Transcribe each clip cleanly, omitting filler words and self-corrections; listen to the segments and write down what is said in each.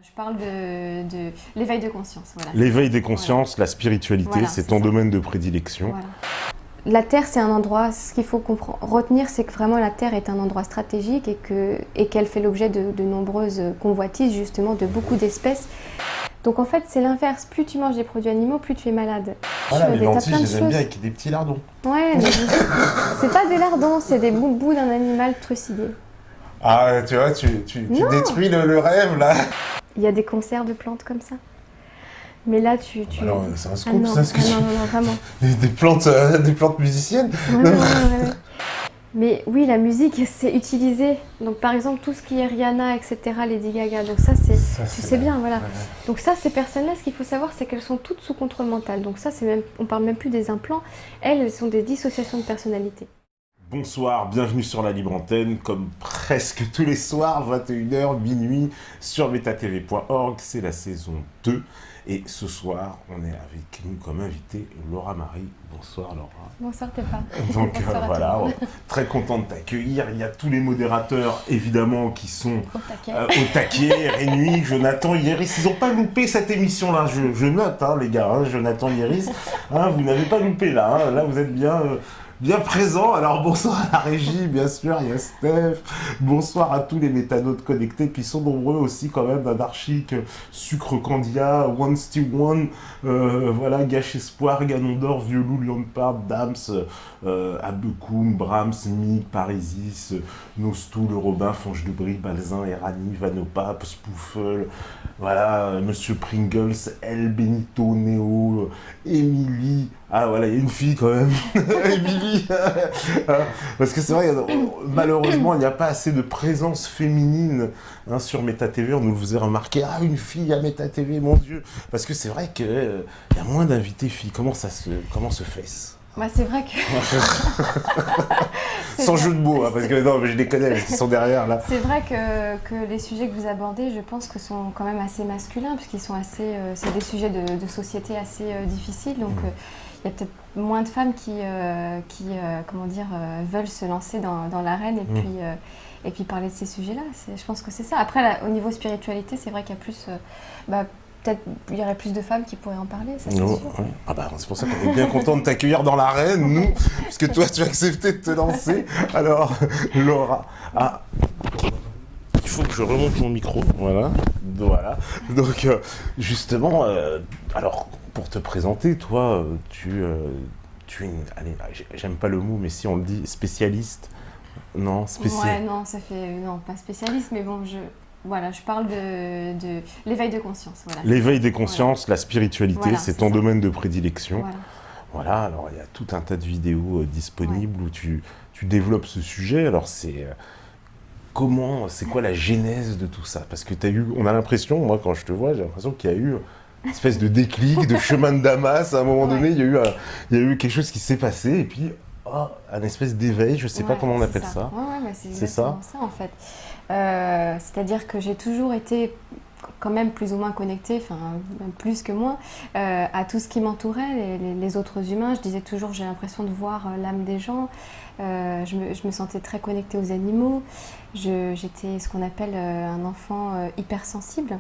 Je parle de l'éveil de conscience. Voilà. L'éveil des consciences, la spiritualité, Voilà, c'est ton domaine de prédilection. Voilà. La Terre, c'est un endroit, ce qu'il faut retenir, c'est que vraiment la Terre est un endroit stratégique et qu'elle fait l'objet de nombreuses convoitises, justement, de beaucoup d'espèces. Donc en fait, c'est l'inverse. Plus tu manges des produits animaux, plus tu es malade. Voilà, les lentilles, je les aime bien avec des petits lardons. Ouais, mais c'est pas des lardons, c'est des bouts d'un animal trucidé. Ah, tu vois, tu détruis le rêve, là. Il y a des concerts de plantes comme ça. Mais là, Alors, c'est un scoop, non, ça, ce que non, vraiment. des plantes musiciennes. Ouais. Mais oui, la musique, c'est utilisé. Donc, par exemple, tout ce qui est Rihanna, etc., Lady Gaga. Donc ça, tu sais bien, voilà. Ouais. Donc ça, ces personnes-là, ce qu'il faut savoir, c'est qu'elles sont toutes sous contrôle mental. Donc ça, on parle même plus des implants. Elles sont des dissociations de personnalité. Bonsoir, bienvenue sur la Libre Antenne, comme presque tous les soirs, 21h, minuit, sur metatv.org, c'est la saison 2. Et ce soir, on est avec nous comme invité Laura Marie. Bonsoir Laura. Bonsoir Thépa. Donc voilà, très content de t'accueillir. Il y a tous les modérateurs, évidemment, qui sont au taquet, Rénuit, Jonathan, Iris. Ils n'ont pas loupé cette émission-là, je note, hein, les gars, hein, Jonathan, Iris. Hein, vous n'avez pas loupé là, hein, là vous êtes bien présent. Alors bonsoir à la régie, bien sûr, il y a Steph. Bonsoir à tous les métanotes connectés, puis ils sont nombreux aussi quand même, Anarchique, Sucre Candia, One Steve One, voilà, Gâche Espoir, Ganondor, Violou, Lionpart, Dams, Abekoum, Brahms, Mick, Parisis, Nostou, Le Robin, Fonge de Brie, Balzin, Erani, Vanopa, Spoufel, voilà, Monsieur Pringles, El Benito, Néo, Émilie. Ah voilà, il y a une fille quand même, Émilie. Parce que c'est vrai, malheureusement, il n'y a pas assez de présence féminine hein, sur MetaTV. On nous le faisait remarquer, ah une fille à MetaTV, mon Dieu. Parce que c'est vrai qu'il y a moins d'invités filles. Comment se fait-ce? Bah, c'est vrai que... Sans jeu de mots, hein, parce que non, mais je les connais, parce qu'ils sont derrière là. C'est vrai que les sujets que vous abordez, je pense que sont quand même assez masculins, puisqu'ils sont assez... c'est des sujets de société assez difficiles, donc il y a peut-être moins de femmes qui veulent se lancer dans l'arène et puis parler de ces sujets-là. Je pense que c'est ça. Après, là, au niveau spiritualité, c'est vrai qu'il y a plus... peut-être il y aurait plus de femmes qui pourraient en parler, ça c'est sûr. Ouais. Ah bah, c'est pour ça qu'on est bien content de t'accueillir dans l'arène, nous, puisque toi tu as accepté de te lancer. Alors, Laura, il faut que je remonte mon micro, voilà. Donc, justement, alors, pour te présenter, toi, tu es une, allez, j'aime pas le mot, mais si on le dit, spécialiste, non, Ouais, non, ça fait, non, pas spécialiste, mais bon, je parle de l'éveil de conscience. Voilà. L'éveil des consciences, la spiritualité, voilà, c'est ton domaine de prédilection. Voilà, alors il y a tout un tas de vidéos disponibles où tu développes ce sujet. Alors c'est quoi la genèse de tout ça? Parce que on a l'impression, moi quand je te vois, j'ai l'impression qu'il y a eu une espèce de déclic, de chemin de Damas. À un moment donné, il y a eu quelque chose qui s'est passé et puis un espèce d'éveil, je ne sais pas comment on appelle ça. Ouais, c'est ça en fait. C'est-à-dire que j'ai toujours été quand même plus ou moins connectée, enfin même plus que moi, à tout ce qui m'entourait, les autres humains. Je disais toujours, j'ai l'impression de voir l'âme des gens. Je me sentais très connectée aux animaux. J'étais ce qu'on appelle un enfant hypersensible.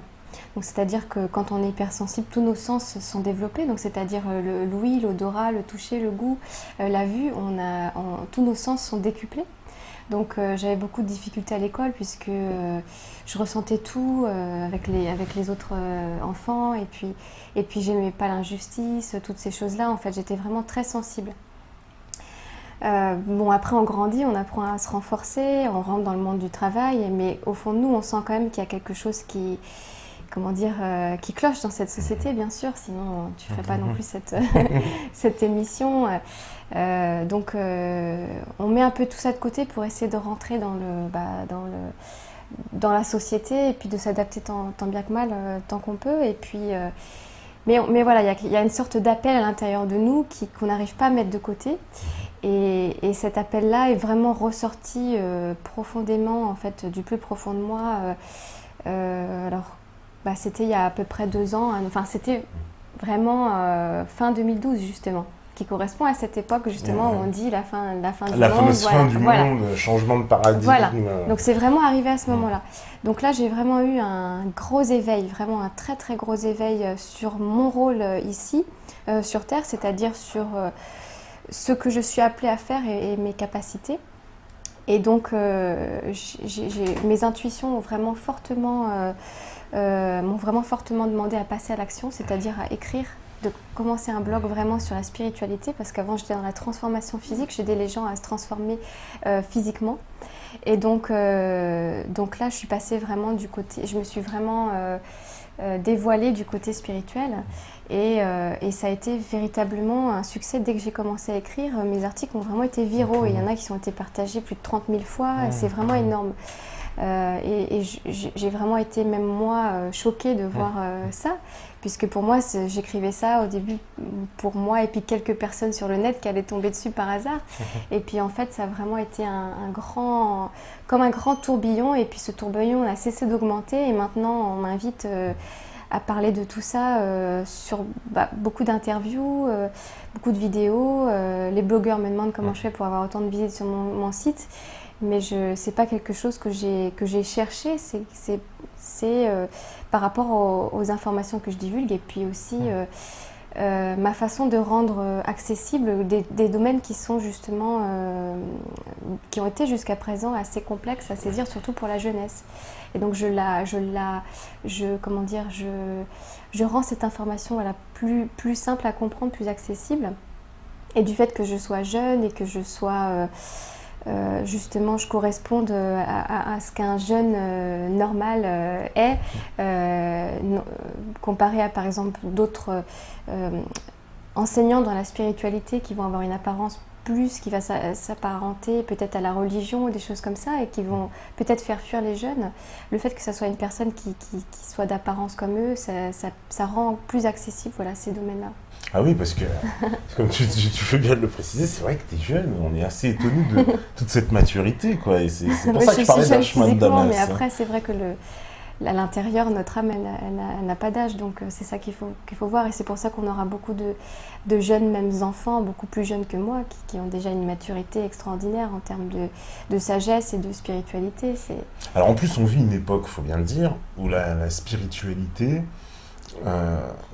Donc, c'est-à-dire que quand on est hypersensible, tous nos sens sont développés, donc c'est-à-dire l'ouïe, l'odorat, le toucher, le goût, la vue, tous nos sens sont décuplés. Donc j'avais beaucoup de difficultés à l'école puisque je ressentais tout avec les autres enfants et puis j'aimais pas l'injustice, toutes ces choses-là. En fait, j'étais vraiment très sensible. Après on grandit, on apprend à se renforcer, on rentre dans le monde du travail, mais au fond de nous, on sent quand même qu'il y a quelque chose qui cloche dans cette société, bien sûr, sinon tu ne ferais pas non plus cette émission. Donc on met un peu tout ça de côté pour essayer de rentrer dans la société et puis de s'adapter tant bien que mal, tant qu'on peut. Et puis, mais voilà, il y a une sorte d'appel à l'intérieur de nous qu'on n'arrive pas à mettre de côté. Et cet appel-là est vraiment ressorti profondément, en fait, du plus profond de moi. C'était il y a à peu près 2 ans, enfin c'était vraiment fin 2012 justement. qui correspond à cette époque justement où on dit la fin du monde. La fameuse fin du monde, changement de paradigme. Voilà, donc c'est vraiment arrivé à ce moment-là. Donc là, j'ai vraiment eu un gros éveil, vraiment un très très gros éveil sur mon rôle ici, sur Terre, c'est-à-dire sur ce que je suis appelée à faire et mes capacités. Et donc, mes intuitions m'ont vraiment fortement demandé à passer à l'action, c'est-à-dire à écrire, de commencer un blog vraiment sur la spiritualité, parce qu'avant j'étais dans la transformation physique, j'aidais les gens à se transformer physiquement. Et donc là, je suis passée vraiment du côté, je me suis vraiment dévoilée du côté spirituel. Et ça a été véritablement un succès dès que j'ai commencé à écrire. Mes articles ont vraiment été viraux. Il y en a qui ont été partagés plus de 30 000 fois. C'est vraiment énorme. Et j'ai vraiment été, même moi, choquée de voir ça. Puisque pour moi, j'écrivais ça au début pour moi et puis quelques personnes sur le net qui allaient tomber dessus par hasard. Et puis en fait, ça a vraiment été comme un grand tourbillon. Et puis ce tourbillon n'a cessé d'augmenter. Et maintenant, on m'invite à parler de tout ça sur beaucoup d'interviews, beaucoup de vidéos. Les blogueurs me demandent comment je fais pour avoir autant de visites sur mon site. Mais ce n'est pas quelque chose que j'ai cherché, c'est par rapport aux informations que je divulgue et puis aussi ma façon de rendre accessible des domaines qui sont justement, qui ont été jusqu'à présent assez complexes à saisir, surtout pour la jeunesse. Et donc je rends cette information plus simple à comprendre, plus accessible. Et du fait que je sois jeune et que je sois... justement, je corresponde à ce qu'un jeune normal est, comparé à par exemple d'autres enseignants dans la spiritualité qui vont avoir une apparence qui va s'apparenter peut-être à la religion ou des choses comme ça et qui vont peut-être faire fuir les jeunes. Le fait que ça soit une personne qui soit d'apparence comme eux, ça rend plus accessible ces domaines-là. Ah oui, parce que, comme tu fais bien de le préciser, c'est vrai que tu es jeune, on est assez étonné de toute cette maturité, quoi. Et c'est pour ça que je parlais d'un chemin de Damas. Mais après, c'est vrai que à l'intérieur, notre âme, elle n'a pas d'âge, donc c'est ça qu'il faut voir. Et c'est pour ça qu'on aura beaucoup de jeunes, même enfants, beaucoup plus jeunes que moi, qui ont déjà une maturité extraordinaire en termes de sagesse et de spiritualité. Alors en plus, on vit une époque, il faut bien le dire, où la spiritualité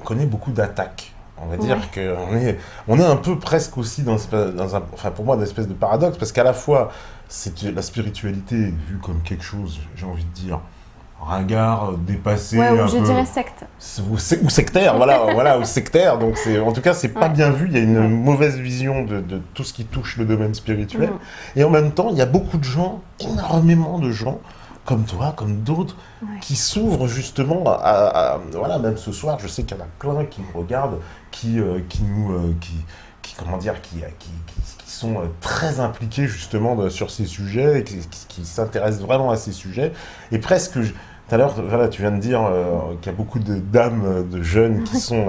connaît beaucoup d'attaques. On va dire qu'on est un peu presque aussi pour moi, dans une espèce de paradoxe, parce qu'à la fois, la spiritualité est vue comme quelque chose, j'ai envie de dire, ringard, dépassé, je dirais secte. Ou sectaire, voilà, ou sectaire. Donc en tout cas, c'est pas bien vu. Il y a une mauvaise vision de tout ce qui touche le domaine spirituel. Et en même temps, il y a beaucoup de gens, énormément de gens, comme toi, comme d'autres, qui s'ouvrent justement même ce soir, je sais qu'il y en a plein qui me regardent, qui sont très impliqués justement sur ces sujets, et qui s'intéressent vraiment à ces sujets, et presque... Tout à l'heure, tu viens de dire qu'il y a beaucoup de dames, de jeunes qui sont...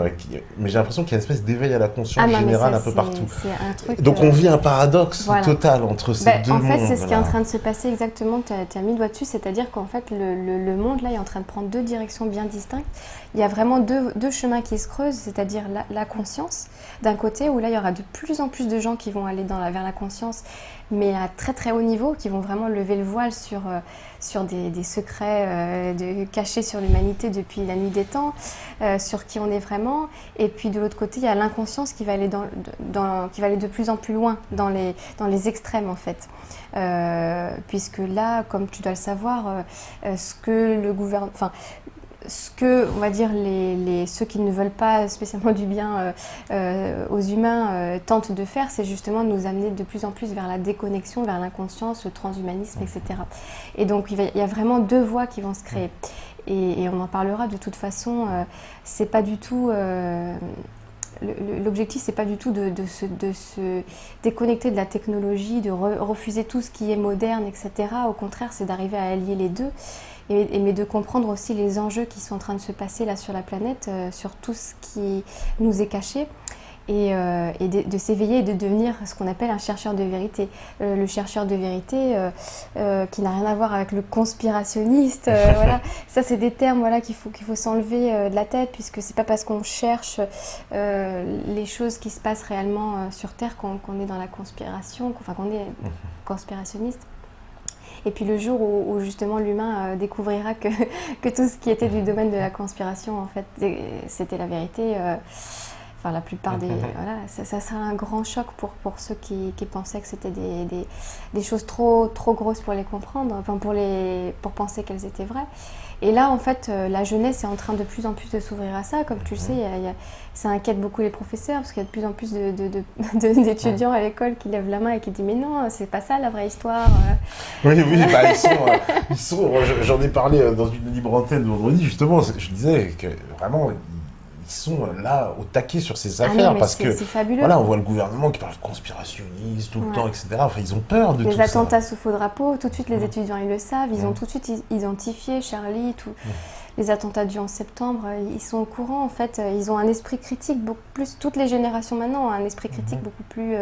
mais j'ai l'impression qu'il y a une espèce d'éveil à la conscience générale un peu partout. Un truc, donc on vit un paradoxe total entre ces deux mondes. En fait, c'est ce qui est en train de se passer exactement, tu as mis le doigt dessus, c'est-à-dire qu'en fait, le monde là est en train de prendre deux directions bien distinctes. Il y a vraiment deux chemins qui se creusent, c'est-à-dire la conscience, d'un côté, où là, il y aura de plus en plus de gens qui vont aller vers la conscience, mais à très très haut niveau, qui vont vraiment lever le voile sur des secrets cachés sur l'humanité depuis la nuit des temps, sur qui on est vraiment. Et puis de l'autre côté, il y a l'inconscience qui va aller qui va aller de plus en plus loin dans les extrêmes en fait. Puisque là, comme tu dois le savoir, ce que le gouvernement... ce que, on va dire, ceux qui ne veulent pas spécialement du bien aux humains tentent de faire, c'est justement de nous amener de plus en plus vers la déconnexion, vers l'inconscience, le transhumanisme, etc. Et donc, il y a vraiment deux voies qui vont se créer. Et on en parlera de toute façon. C'est pas du tout... L'objectif, c'est pas du tout de se déconnecter de la technologie, de refuser tout ce qui est moderne, etc. Au contraire, c'est d'arriver à allier les deux. Mais de comprendre aussi les enjeux qui sont en train de se passer là sur la planète, sur tout ce qui nous est caché. et de s'éveiller et de devenir ce qu'on appelle un chercheur de vérité. Le chercheur de vérité qui n'a rien à voir avec le conspirationniste, voilà. Ça, c'est des termes voilà, qu'il faut s'enlever de la tête, puisque c'est pas parce qu'on cherche les choses qui se passent réellement sur Terre qu'on est dans la conspiration, qu'on est conspirationniste. Et puis le jour où justement l'humain découvrira que tout ce qui était du domaine de la conspiration, en fait, c'était la vérité, enfin la plupart des... Voilà, ça sera un grand choc pour ceux qui pensaient que c'était des choses trop grosses pour les comprendre, enfin pour penser qu'elles étaient vraies. Et là, en fait, la jeunesse est en train de plus en plus de s'ouvrir à ça. Comme tu le sais, ça inquiète beaucoup les professeurs, parce qu'il y a de plus en plus d'étudiants à l'école qui lèvent la main et qui disent « Mais non, c'est pas ça la vraie histoire ». Oui, bah, ils sont j'en ai parlé dans une libre antenne vendredi, justement, je disais que vraiment... Ils sont là au taquet sur ces affaires parce que voilà, on voit le gouvernement qui parle de conspirationniste tout le temps, etc. Enfin, ils ont peur de tout ça. Les attentats sous faux drapeau, tout de suite les étudiants ils le savent, ils ont tout de suite identifié Charlie, les attentats du 11 septembre, ils sont au courant en fait, ils ont un esprit critique beaucoup plus, toutes les générations maintenant ont un esprit critique beaucoup plus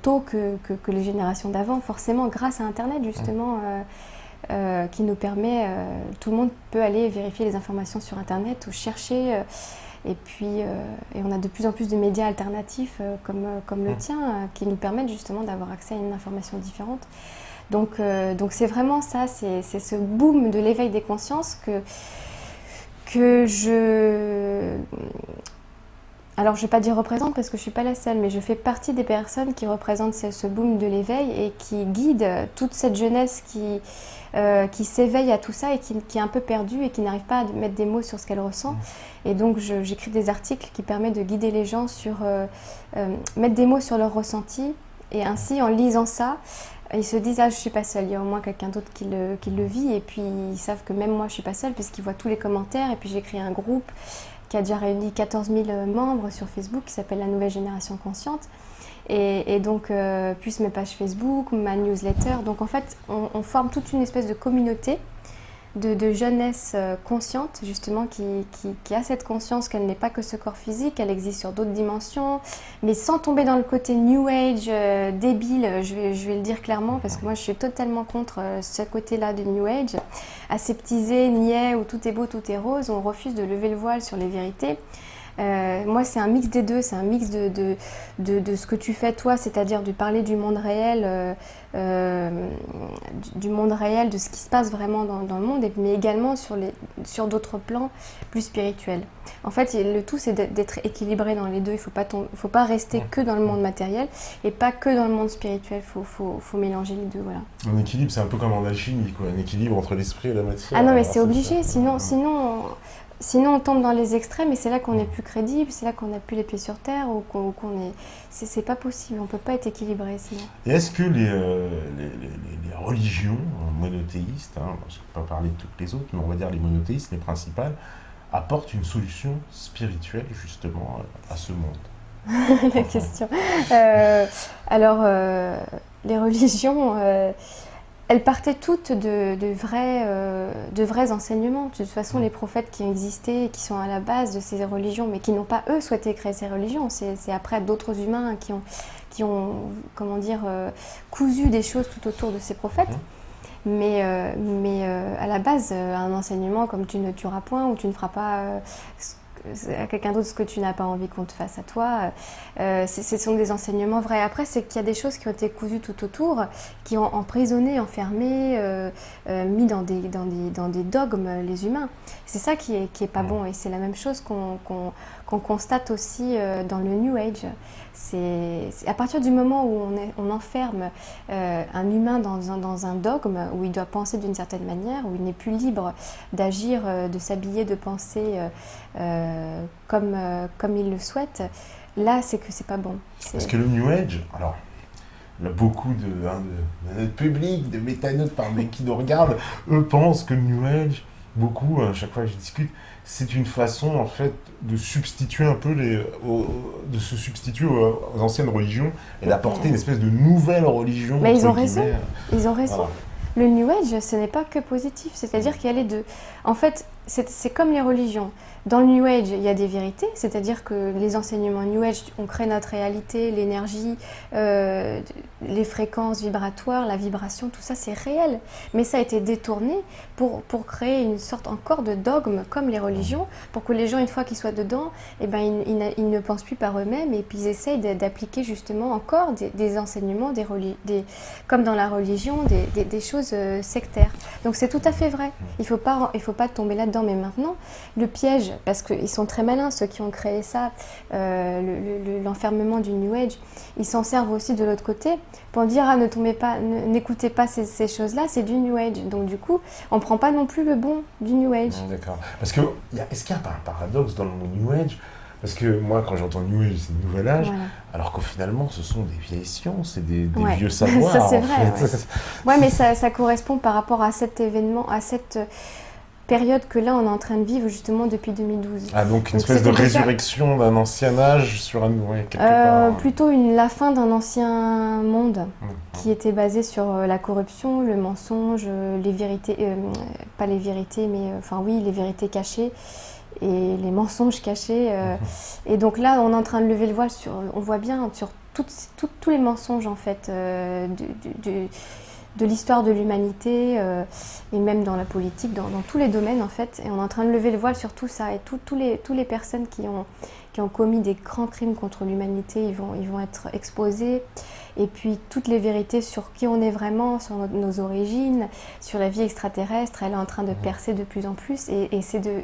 tôt que les générations d'avant, forcément grâce à Internet justement. Qui nous permet, tout le monde peut aller vérifier les informations sur Internet ou chercher, et on a de plus en plus de médias alternatifs comme le tien qui nous permettent justement d'avoir accès à une information différente. Donc c'est vraiment ça, c'est ce boom de l'éveil des consciences que je... Alors, je ne vais pas dire représente parce que je ne suis pas la seule, mais je fais partie des personnes qui représentent ce boom de l'éveil et qui guident toute cette jeunesse qui s'éveille à tout ça et qui est un peu perdue et qui n'arrive pas à mettre des mots sur ce qu'elle ressent. Et donc, j'écris des articles qui permettent de guider les gens sur mettre des mots sur leurs ressentis. Et ainsi, en lisant ça, ils se disent « Ah, je ne suis pas seule, il y a au moins quelqu'un d'autre qui le vit. » Et puis, ils savent que même moi, je ne suis pas seule puisqu'ils voient tous les commentaires. Et puis, j'ai créé un groupe qui a déjà réuni 14 000 membres sur Facebook, qui s'appelle La Nouvelle Génération Consciente. Et donc, plus mes pages Facebook, ma newsletter. Donc, en fait, on forme toute une espèce de communauté de jeunesse consciente, justement, qui a cette conscience qu'elle n'est pas que ce corps physique, elle existe sur d'autres dimensions, mais sans tomber dans le côté New Age débile, je vais le dire clairement, parce que moi je suis totalement contre ce côté-là de New Age, aseptisé, niais, où tout est beau, tout est rose, on refuse de lever le voile sur les vérités. Moi, c'est un mix des deux, c'est un mix de ce que tu fais toi, c'est-à-dire de parler du monde réel, de ce qui se passe vraiment dans le monde, mais également sur d'autres plans plus spirituels. En fait, le tout, c'est d'être équilibré dans les deux. Il ne faut pas rester que dans le monde matériel et pas que dans le monde spirituel. Il faut mélanger les deux, voilà. Un équilibre, c'est un peu comme en alchimie, quoi. Un équilibre entre l'esprit et la matière. Ah non, mais c'est obligé, sinon on tombe dans les extrêmes et c'est là qu'on n'est plus crédible, c'est là qu'on n'a plus les pieds sur terre ou qu'on est... C'est pas possible, on ne peut pas être équilibré sinon. Et est-ce que les religions monothéistes, parce qu'on ne peut pas parler de toutes les autres, mais on va dire les monothéistes, les principales, apportent une solution spirituelle justement à ce monde? La question. Les religions... elles partaient toutes de vrais enseignements. De toute façon, les prophètes qui ont existé, qui sont à la base de ces religions, mais qui n'ont pas, eux, souhaité créer ces religions. C'est après d'autres humains qui ont comment dire, cousu des choses tout autour de ces prophètes. Mais à la base, un enseignement comme tu ne tueras point ou tu ne feras pas... à quelqu'un d'autre ce que tu n'as pas envie qu'on te fasse à toi. Ce sont des enseignements vrais. Après, c'est qu'il y a des choses qui ont été cousues tout autour, qui ont emprisonné, enfermé, mis dans des dogmes les humains. C'est ça qui est pas bon. Et c'est la même chose qu'on constate aussi dans le New Age. C'est à partir du moment où on enferme un humain dans un dogme, où il doit penser d'une certaine manière, où il n'est plus libre d'agir, de s'habiller, de penser comme il le souhaite, là c'est que c'est pas bon. Parce que le New Age, alors, il y a beaucoup de notre public, de métanotes parmi qui nous regardent, eux pensent que le New Age, beaucoup, à chaque fois que je discute, c'est une façon en fait de substituer un peu de se substituer aux anciennes religions et d'apporter une espèce de nouvelle religion. Mais ils ont raison. Ils ont raison. Voilà. Le New Age, ce n'est pas que positif, c'est-à-dire qu'il y a les deux. En fait, c'est comme les religions. Dans le New Age, il y a des vérités, c'est-à-dire que les enseignements New Age, on crée notre réalité, l'énergie, les fréquences vibratoires, la vibration, tout ça c'est réel. Mais ça a été détourné pour créer une sorte encore de dogme comme les religions, pour que les gens, une fois qu'ils soient dedans, eh ben, ils ne pensent plus par eux-mêmes et puis ils essayent d'appliquer justement encore des enseignements, comme dans la religion, des choses sectaires. Donc c'est tout à fait vrai. Il faut pas tomber là-dedans. Mais maintenant, le piège, parce qu'ils sont très malins, ceux qui ont créé ça, l'enfermement du New Age, ils s'en servent aussi de l'autre côté pour dire ne tombez pas, n'écoutez pas ces choses-là, c'est du New Age. Donc du coup, on prend pas non plus le bon du New Age. D'accord. Parce que est-ce qu'il y a pas un paradoxe dans le mot New Age? Parce que moi, quand j'entends New Age, c'est le nouvel âge, alors qu'au finalement, ce sont des vieilles sciences et des vieux savoirs. Ça, c'est vrai. Ouais, mais ça correspond par rapport à cet événement, à cette période que là, on est en train de vivre justement depuis 2012. Ah, donc une espèce de résurrection d'un ancien âge sur un nouveau, quelque part. Plutôt la fin d'un ancien monde qui était basé sur la corruption, le mensonge, les vérités, pas les vérités, mais les vérités cachées. Et les mensonges cachés. Et donc là, on est en train de lever le voile on voit bien sur tous les mensonges en fait de l'histoire de l'humanité et même dans la politique, dans tous les domaines en fait. Et on est en train de lever le voile sur tout ça. Et tous les personnes qui ont commis des grands crimes contre l'humanité, ils vont être exposés. Et puis toutes les vérités sur qui on est vraiment, sur nos origines, sur la vie extraterrestre, elle est en train de percer de plus en plus. Et c'est de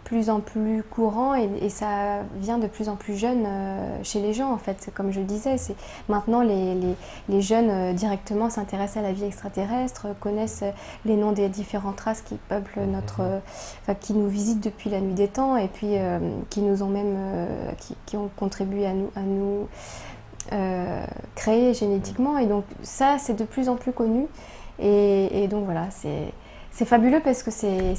plus en plus courant et ça vient de plus en plus jeune chez les gens en fait. Comme je le disais, maintenant les jeunes directement s'intéressent à la vie extraterrestre, connaissent les noms des différentes races qui peuplent qui nous visitent depuis la nuit des temps et puis qui nous ont même qui ont contribué à nous créer génétiquement. Et donc ça, c'est de plus en plus connu et donc voilà, c'est fabuleux parce que c'est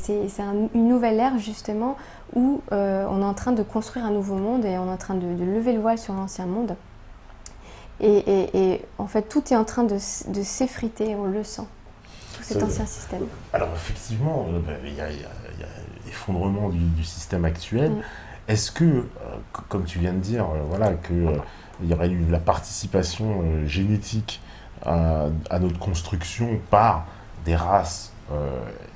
une nouvelle ère justement où on est en train de construire un nouveau monde et on est en train de lever le voile sur l'ancien monde. Et en fait, tout est en train de s'effriter, on le sent, tout cet ancien système. Alors effectivement, il y a l'effondrement du système actuel. Est-ce que, comme tu viens de dire, qu'il y aurait eu la participation génétique à notre construction par des races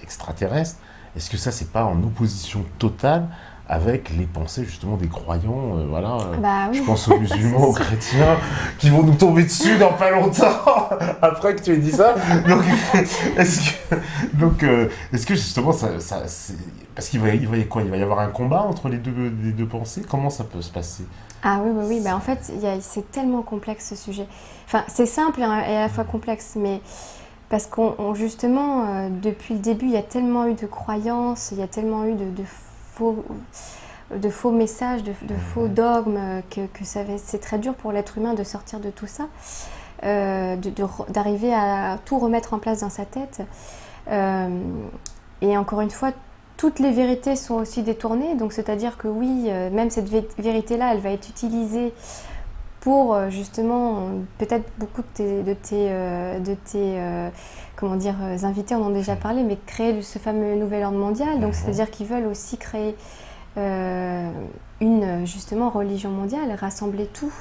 extraterrestres, est-ce que ça, c'est pas en opposition totale avec les pensées justement des croyants, je pense aux musulmans, aux chrétiens, qui vont nous tomber dessus dans pas longtemps, après que tu aies dit ça. Donc, est-ce que justement, c'est... Parce qu'il va y avoir un combat entre les deux pensées? Comment ça peut se passer? Ah oui. En fait, c'est tellement complexe ce sujet. Enfin, c'est simple et à la fois complexe, mais... Parce justement, depuis le début, il y a tellement eu de croyances, il y a tellement eu de faux messages, de faux dogmes, que c'est très dur pour l'être humain de sortir de tout ça, d'arriver à tout remettre en place dans sa tête. Et encore une fois, toutes les vérités sont aussi détournées, donc c'est-à-dire que oui, même cette vérité-là, elle va être utilisée pour justement, peut-être beaucoup de tes invités en ont déjà parlé, mais créer ce fameux nouvel ordre mondial. Donc c'est-à-dire qu'ils veulent aussi créer une justement religion mondiale, rassembler tout,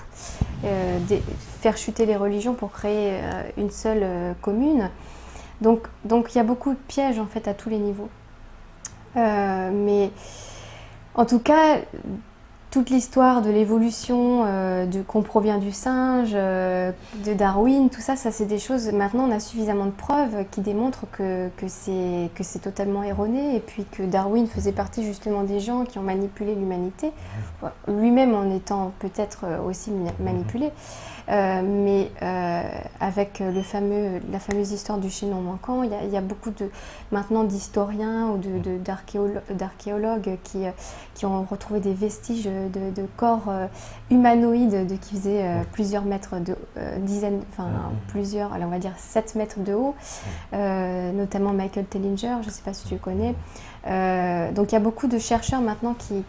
faire chuter les religions pour créer une seule commune. Donc il y a beaucoup de pièges en fait à tous les niveaux. Mais en tout cas, toute l'histoire de l'évolution, qu'on provient du singe, de Darwin, tout ça, c'est des choses, maintenant on a suffisamment de preuves qui démontrent que c'est totalement erroné et puis que Darwin faisait partie justement des gens qui ont manipulé l'humanité, lui-même en étant peut-être aussi manipulé, mais avec la fameuse histoire du chaînon manquant, il y a beaucoup maintenant d'historiens ou d'archéologues qui ont retrouvé des vestiges de corps humanoïdes qui faisaient plusieurs mètres de on va dire 7 mètres de haut, notamment Michael Tellinger, je ne sais pas si tu le connais. Donc il y a beaucoup de chercheurs maintenant qui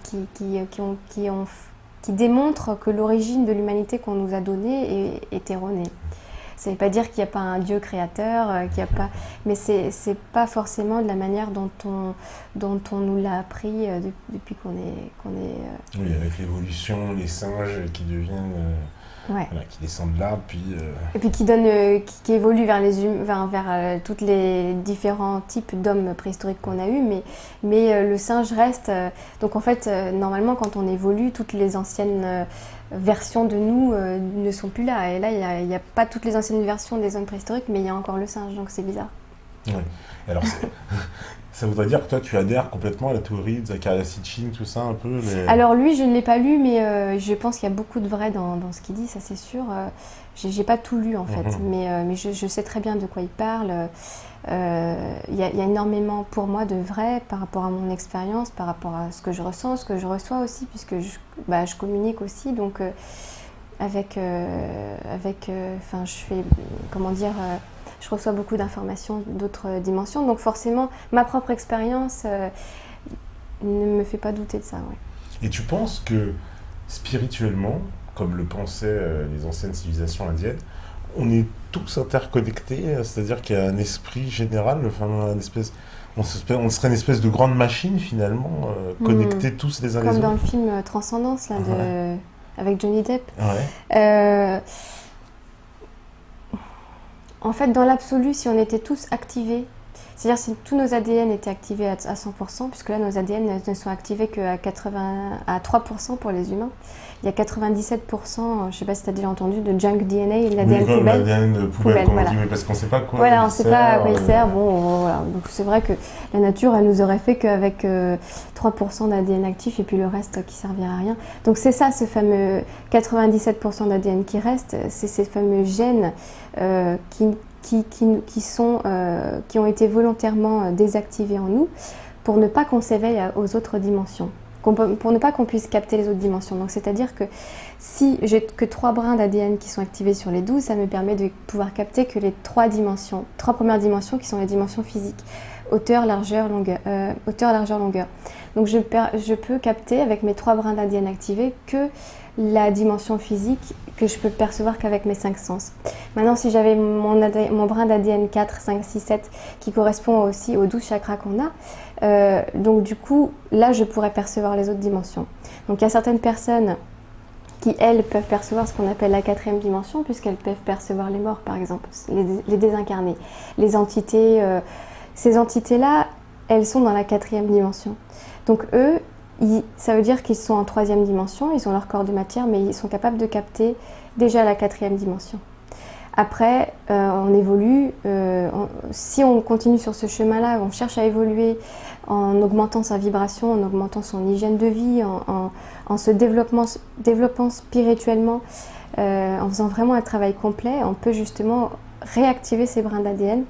démontrent que l'origine de l'humanité qu'on nous a donnée est erronée. Ça ne veut pas dire qu'il n'y a pas un Dieu créateur, qu'il y a pas... mais c'est pas forcément de la manière dont on nous l'a appris depuis qu'on est. Oui, avec l'évolution, les singes qui deviennent. Ouais. Voilà, qui descendent là, puis... Et puis qui évolue vers vers tous les différents types d'hommes préhistoriques qu'on a eus, mais le singe reste... donc en fait, normalement, quand on évolue, toutes les anciennes versions de nous ne sont plus là. Et là, il n'y a pas toutes les anciennes versions des hommes préhistoriques, mais il y a encore le singe, donc c'est bizarre. Oui. Alors, ça voudrait dire que toi, tu adhères complètement à la théorie de Zecharia Sitchin, tout ça, un peu Alors lui, je ne l'ai pas lu, mais je pense qu'il y a beaucoup de vrai dans ce qu'il dit, ça c'est sûr. J'ai pas tout lu en fait, mais je sais très bien de quoi il parle. Il y a énormément pour moi de vrai par rapport à mon expérience, par rapport à ce que je ressens, ce que je reçois aussi, puisque je communique aussi, donc je fais, comment dire... je reçois beaucoup d'informations d'autres dimensions, donc forcément, ma propre expérience ne me fait pas douter de ça. Ouais. Et tu penses que spirituellement, comme le pensaient les anciennes civilisations indiennes, on est tous interconnectés, c'est-à-dire qu'il y a un esprit général, enfin, on serait une espèce de grande machine finalement, connectés tous les uns les autres. Comme dans le film Transcendance, là, avec Johnny Depp. Ouais. En fait, dans l'absolu, si on était tous activés, c'est-à-dire si tous nos ADN étaient activés à 100%, puisque là, nos ADN ne sont activés qu'à 3% pour les humains. Il y a 97%, je ne sais pas si tu as déjà entendu, de junk DNA, l'ADN poubelle. L'ADN poubelle, comme voilà. on dit, parce qu'on ne sait pas quoi voilà, on ne sait pas à quoi il sert. Bon, voilà. Donc c'est vrai que la nature, elle nous aurait fait qu'avec 3% d'ADN actif et puis le reste qui ne servirait à rien. Donc c'est ça, ce fameux 97% d'ADN qui reste, c'est ces fameux gènes qui ont été volontairement désactivés en nous pour ne pas qu'on s'éveille aux autres dimensions, pour ne pas qu'on puisse capter les autres dimensions. Donc c'est-à-dire que si j'ai que 3 brins d'ADN qui sont activés sur les 12, ça me permet de pouvoir capter que les 3 premières dimensions qui sont les dimensions physiques, hauteur, largeur, longueur. Donc je peux capter avec mes 3 brins d'ADN activés que la dimension physique que je peux percevoir qu'avec mes 5 sens. Maintenant, si j'avais mon brin d'ADN 4, 5, 6, 7 qui correspond aussi aux 12 chakras qu'on a, donc du coup, là, je pourrais percevoir les autres dimensions. Donc il y a certaines personnes qui, elles, peuvent percevoir ce qu'on appelle la 4e dimension, puisqu'elles peuvent percevoir les morts, par exemple, les désincarnés. Les entités, ces entités-là, elles sont dans la 4e dimension. Donc eux, ça veut dire qu'ils sont en 3e dimension, ils ont leur corps de matière, mais ils sont capables de capter déjà la 4e dimension. Après, on évolue, si on continue sur ce chemin-là, on cherche à évoluer en augmentant sa vibration, en augmentant son hygiène de vie, en se développant spirituellement, en faisant vraiment un travail complet, on peut justement réactiver ces brins d'ADN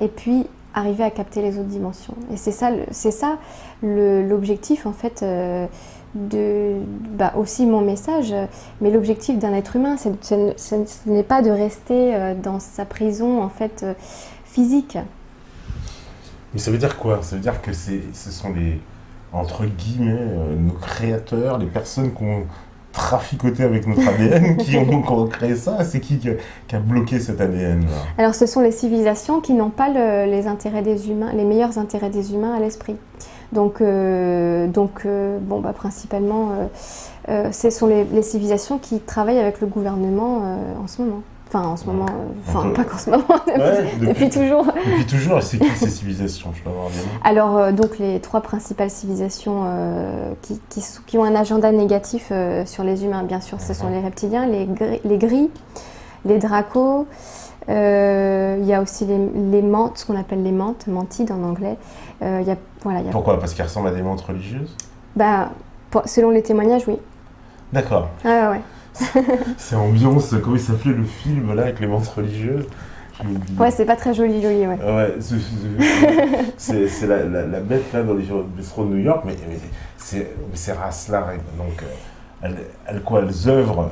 et puis arriver à capter les autres dimensions. Et c'est ça l'objectif en fait aussi mon message, mais l'objectif d'un être humain, ce n'est pas de rester dans sa prison en fait physique. Mais ça veut dire quoi? Ça veut dire que ce sont entre guillemets, nos créateurs, les personnes qui ont traficoté avec notre ADN, qui ont créé ça. C'est qui a bloqué cet ADN là? Alors ce sont les civilisations qui n'ont pas les intérêts des humains, les meilleurs intérêts des humains à l'esprit. Donc principalement, ce sont les civilisations qui travaillent avec le gouvernement en ce moment. Pas qu'en ce moment, depuis toujours. Depuis toujours, c'est qui ces civilisations? Je peux avoir des noms. Alors, donc les 3 principales civilisations qui ont un agenda négatif sur les humains, bien sûr, ce sont les reptiliens, les gris, les dracos, il y a aussi les mantes, ce qu'on appelle les mantes, mantides en anglais. Pourquoi? Parce qu'ils ressemblent à des mantes religieuses? Selon les témoignages, oui. D'accord. Ah ouais. C'est ambiance, comment il s'appelait le film là avec les mantes religieuses? Ouais, c'est pas très joli, ouais. Ouais, c'est la bête là dans les bistrots de New York, mais ces races-là, donc elles œuvrent,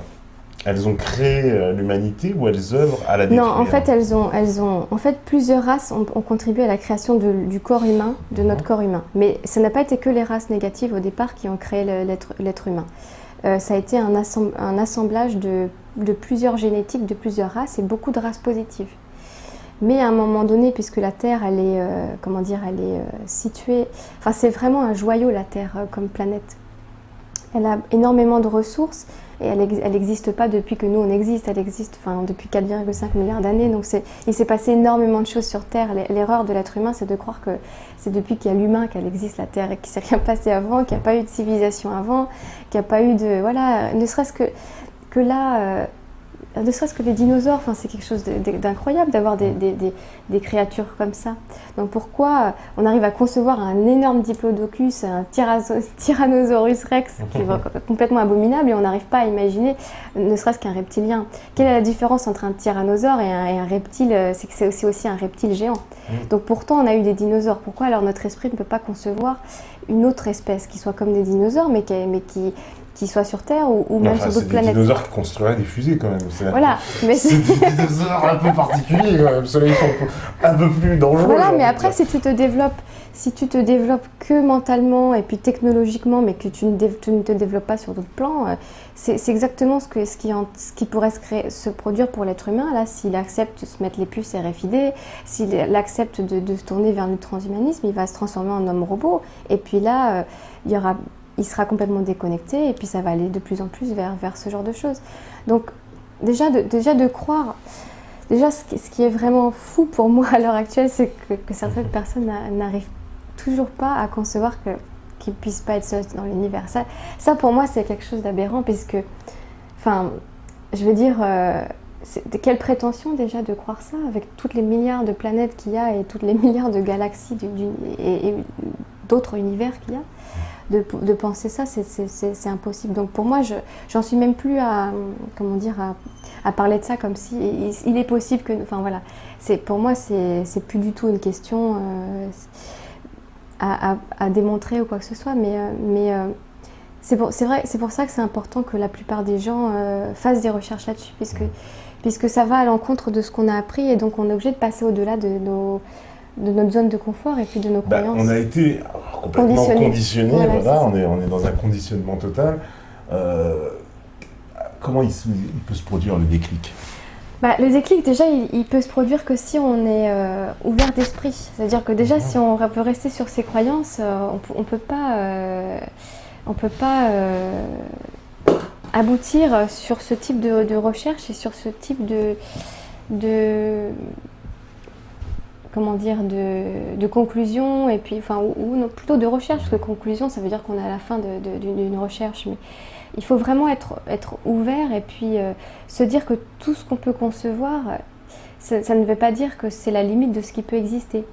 elles ont créé l'humanité ou elles œuvrent à la détruire? Non, en fait, elles ont plusieurs races ont contribué à la création du corps humain, de notre corps humain. Mais ça n'a pas été que les races négatives au départ qui ont créé l'être humain. ça a été un assemblage de plusieurs génétiques, de plusieurs races et beaucoup de races positives. Mais à un moment donné, puisque la Terre, elle est, située... Enfin, c'est vraiment un joyau, la Terre, comme planète. Elle a énormément de ressources et elle n'existe pas depuis que nous, on existe. Elle existe depuis 4,5 milliards d'années. Donc, il s'est passé énormément de choses sur Terre. L'erreur de l'être humain, c'est de croire que c'est depuis qu'il y a l'humain qu'elle existe, la Terre, et qu'il ne s'est rien passé avant, qu'il n'y a pas eu de civilisation avant, qu'il n'y a pas eu de... Voilà, ne serait-ce que là... ne serait-ce que les dinosaures, c'est quelque chose d'incroyable d'avoir des créatures comme ça. Donc pourquoi on arrive à concevoir un énorme diplodocus, un Tyrannosaurus rex qui est complètement abominable et on n'arrive pas à imaginer ne serait-ce qu'un reptilien. Quelle est la différence entre un tyrannosaure et un reptile? C'est que c'est aussi un reptile géant. Donc pourtant on a eu des dinosaures. Pourquoi alors notre esprit ne peut pas concevoir une autre espèce qui soit comme des dinosaures mais qui soit sur Terre ou même sur d'autres planètes. C'est des dinosaures qui construiraient des fusées quand même. Voilà, mais c'est des dinosaures un peu particuliers quand même. Ceux-là, ils sont un peu plus dangereux. Voilà, mais après, si tu te développes que mentalement et puis technologiquement, mais que tu ne te développes pas sur d'autres plans, c'est exactement ce qui pourrait se produire pour l'être humain. Là, s'il accepte de se mettre les puces RFID, s'il accepte de se tourner vers le transhumanisme, il va se transformer en homme-robot. Et puis là, il sera complètement déconnecté et puis ça va aller de plus en plus vers ce genre de choses. Donc déjà de croire, ce qui est vraiment fou pour moi à l'heure actuelle, c'est que certaines personnes n'arrivent toujours pas à concevoir qu'ils ne puissent pas être seuls dans l'univers. Ça pour moi c'est quelque chose d'aberrant puisque, je veux dire, quelle prétention déjà de croire ça avec toutes les milliards de planètes qu'il y a et toutes les milliards de galaxies et d'autres univers qu'il y a. De penser ça, c'est impossible. Donc pour moi, j'en suis même plus à parler de ça comme si il est possible que... pour moi, c'est plus du tout une question à démontrer ou quoi que ce soit, mais c'est pour ça que c'est important que la plupart des gens fassent des recherches là-dessus, puisque ça va à l'encontre de ce qu'on a appris et donc on est obligé de passer au-delà de notre zone de confort et puis de nos croyances. On a été complètement conditionnés, on est dans un conditionnement total. Comment il peut se produire le déclic? Le déclic, déjà, il peut se produire que si on est ouvert d'esprit. C'est-à-dire que déjà, si on veut rester sur ses croyances, on peut pas aboutir sur ce type de recherche et sur ce type de conclusion, et puis, ou plutôt de recherche, parce que conclusion, ça veut dire qu'on est à la fin d'une recherche, mais il faut vraiment être ouvert et puis se dire que tout ce qu'on peut concevoir, ça ne veut pas dire que c'est la limite de ce qui peut exister.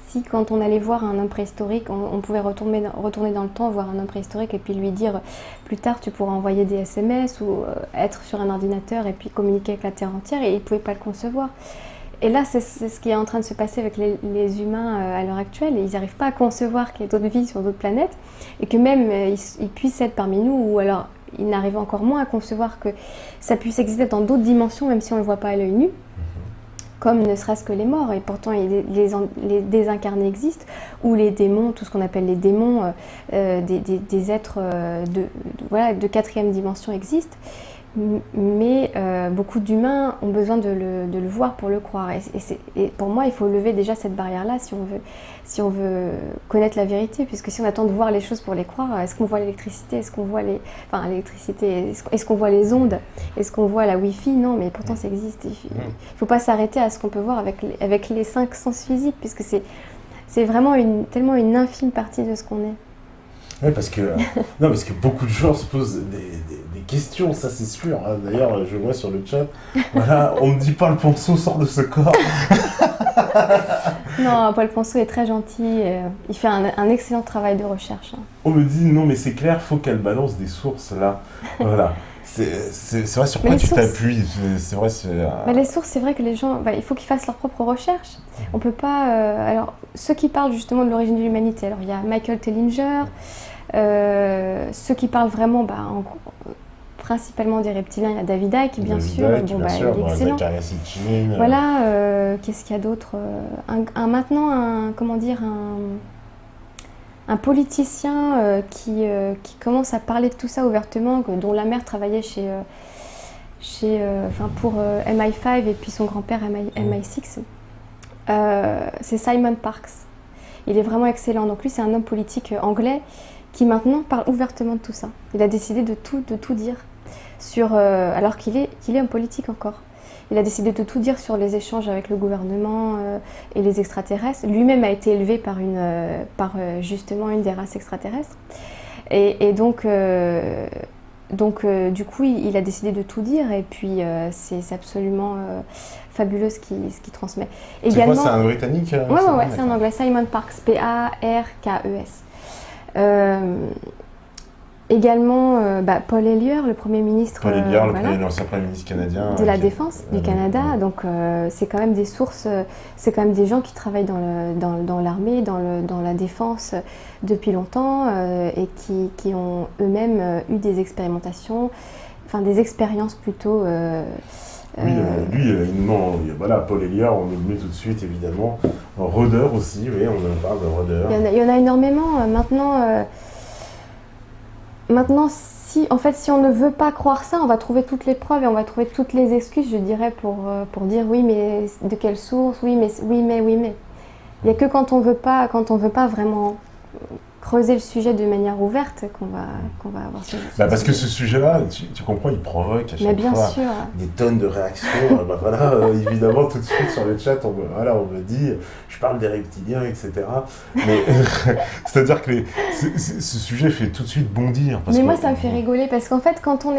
Si quand on allait voir un homme préhistorique, on pouvait retourner dans le temps, voir un homme préhistorique et puis lui dire plus tard tu pourras envoyer des SMS ou être sur un ordinateur et puis communiquer avec la Terre entière, et il ne pouvait pas le concevoir. Et là, c'est ce qui est en train de se passer avec les humains à l'heure actuelle. Ils n'arrivent pas à concevoir qu'il y ait d'autres vies sur d'autres planètes et que même ils puissent être parmi nous, ou alors ils n'arrivent encore moins à concevoir que ça puisse exister dans d'autres dimensions, même si on ne le voit pas à l'œil nu, comme ne serait-ce que les morts. Et pourtant, les désincarnés existent, ou les démons, tout ce qu'on appelle les démons, des êtres de quatrième dimension existent. Mais beaucoup d'humains ont besoin de le voir pour le croire. Et pour moi, il faut lever déjà cette barrière-là si on veut connaître la vérité. Puisque si on attend de voir les choses pour les croire, est-ce qu'on voit l'électricité? Est-ce qu'on voit est-ce qu'on voit les ondes? Est-ce qu'on voit la Wi-Fi? Non, mais pourtant ça existe. Il ne faut pas s'arrêter à ce qu'on peut voir avec les 5 sens physiques, puisque c'est vraiment tellement une infime partie de ce qu'on est. Oui, parce que beaucoup de gens se posent des questions, ça c'est sûr. D'ailleurs, je vois sur le chat, voilà, on me dit pas le Ponceau sort de ce corps. Non, Paul Ponceau est très gentil, il fait un excellent travail de recherche. On me dit non, mais c'est clair, faut qu'elle balance des sources là. Voilà. C'est vrai, sur quoi tu t'appuies? C'est vrai, les sources, c'est vrai que les gens, il faut qu'ils fassent leurs propres recherches. On peut pas... alors, ceux qui parlent justement de l'origine de l'humanité, alors il y a Michael Tellinger, ceux qui parlent vraiment, principalement des reptiliens, il y a David Icke, bien sûr. Il est excellent. Voilà, qu'est-ce qu'il y a d'autre? un politicien qui commence à parler de tout ça ouvertement, dont la mère travaillait pour MI5 et puis son grand-père MI6. C'est Simon Parkes. Il est vraiment excellent. Donc lui, c'est un homme politique anglais qui maintenant parle ouvertement de tout ça. Il a décidé de tout dire, alors qu'il est homme politique encore. Il a décidé de tout dire sur les échanges avec le gouvernement et les extraterrestres. Lui-même a été élevé par justement une des races extraterrestres. Et donc, du coup, il a décidé de tout dire. Et puis, c'est absolument fabuleux ce qu'il transmet. Également, c'est un Britannique Oui, c'est un Anglais. Simon Parkes, Parkes. Également, Paul Hellyer, le Premier ministre. Paul Hellyer, l'ancien Premier ministre canadien. De la Défense du Canada. Donc, c'est quand même des sources, c'est quand même des gens qui travaillent dans l'armée, dans la défense depuis longtemps et qui ont eux-mêmes eu des expérimentations, enfin des expériences plutôt. Paul Hellyer, on le met tout de suite évidemment. Rôdeur aussi, oui, on en parle de rôdeur. Il y en a énormément. Maintenant, si on ne veut pas croire ça, on va trouver toutes les preuves et on va trouver toutes les excuses, je dirais, pour dire oui, mais de quelle source, oui, mais. Il n'y a que quand on veut pas vraiment creuser le sujet de manière ouverte qu'on va avoir ce parce que ce sujet-là, tu comprends, il provoque à chaque fois des tonnes de réactions. Évidemment, tout de suite sur le chat, on me dit, je parle des reptiliens, etc. Mais c'est-à-dire que ce sujet fait tout de suite bondir. Moi, ça me fait rigoler parce qu'en fait, quand on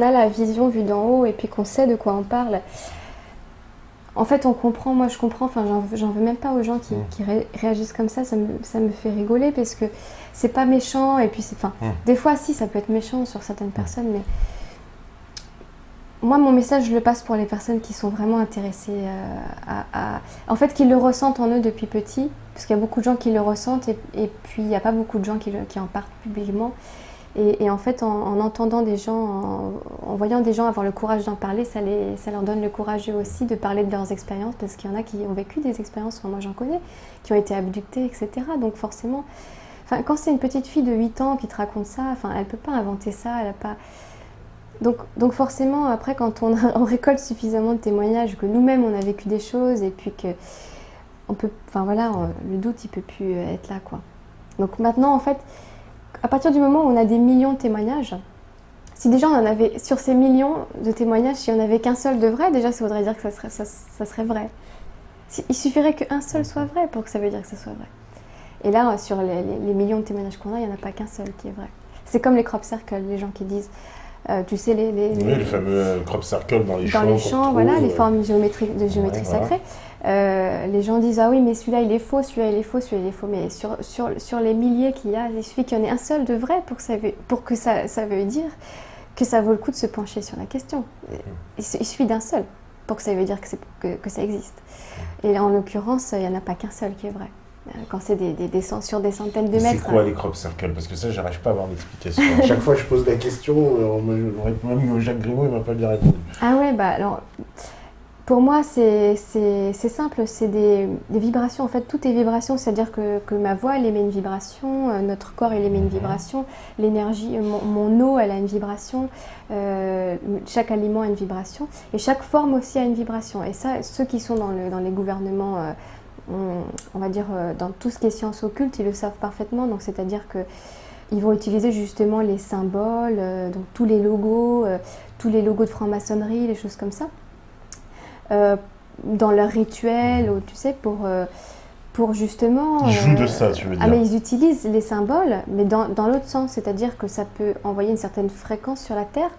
a la vision vue d'en haut et puis qu'on sait de quoi on parle, en fait, on comprend, moi je comprends, enfin j'en veux même pas aux gens qui réagissent comme ça me fait rigoler parce que c'est pas méchant et puis des fois si ça peut être méchant sur certaines personnes, mais moi mon message je le passe pour les personnes qui sont vraiment intéressées en fait qui le ressentent en eux depuis petit, parce qu'il y a beaucoup de gens qui le ressentent et puis il n'y a pas beaucoup de gens qui en parlent publiquement. Et en fait, en entendant des gens, en voyant des gens avoir le courage d'en parler, ça leur donne le courage eux aussi de parler de leurs expériences, parce qu'il y en a qui ont vécu des expériences, moi j'en connais, qui ont été abductés, etc. Donc forcément, quand c'est une petite fille de 8 ans qui te raconte ça, elle ne peut pas inventer ça, elle a pas... Donc forcément, après, quand on récolte suffisamment de témoignages, que nous-mêmes on a vécu des choses, et puis que le doute il peut plus être là, quoi. Donc maintenant, en fait, à partir du moment où on a des millions de témoignages, si déjà on en avait, sur ces millions de témoignages, si on n'avait qu'un seul de vrai, déjà ça voudrait dire que ça serait vrai. Il suffirait qu'un seul soit vrai pour que ça veut dire que ça soit vrai. Et là, sur les millions de témoignages qu'on a, il n'y en a pas qu'un seul qui est vrai. C'est comme les crop circles, les gens qui disent, tu sais, le fameux crop circle dans les champs. Dans les champs, voilà, les formes de géométrie sacrée. Les gens disent ah oui mais celui-là il est faux, celui-là il est faux, celui-là il est faux, mais sur les milliers qu'il y a, il suffit qu'il y en ait un seul de vrai pour que ça veut dire que ça vaut le coup de se pencher sur la question. Il suffit d'un seul pour que ça veut dire que ça existe. Et là en l'occurrence il n'y en a pas qu'un seul qui est vrai. Quand c'est sur des centaines de mètres. C'est quoi les crop circles? Parce que ça, j'arrive pas à avoir d'explication. À chaque fois, je pose la question, même Jacques Grimaud, il m'a pas bien répondu. Ah ouais, alors, pour moi, c'est simple, c'est des vibrations. En fait, tout est vibration, c'est-à-dire que ma voix, elle émet une vibration, notre corps, il émet une vibration, l'énergie, mon eau, elle a une vibration, chaque aliment a une vibration, et chaque forme aussi a une vibration. Et ça, ceux qui sont dans les gouvernements... on va dire dans tout ce qui est sciences occultes, ils le savent parfaitement, donc c'est-à-dire qu'ils vont utiliser justement les symboles, donc tous les logos de franc-maçonnerie, les choses comme ça, dans leurs rituels, tu sais, pour justement... Ils jouent de ça, tu veux dire. Ah, mais ils utilisent les symboles, mais dans l'autre sens, c'est-à-dire que ça peut envoyer une certaine fréquence sur la Terre,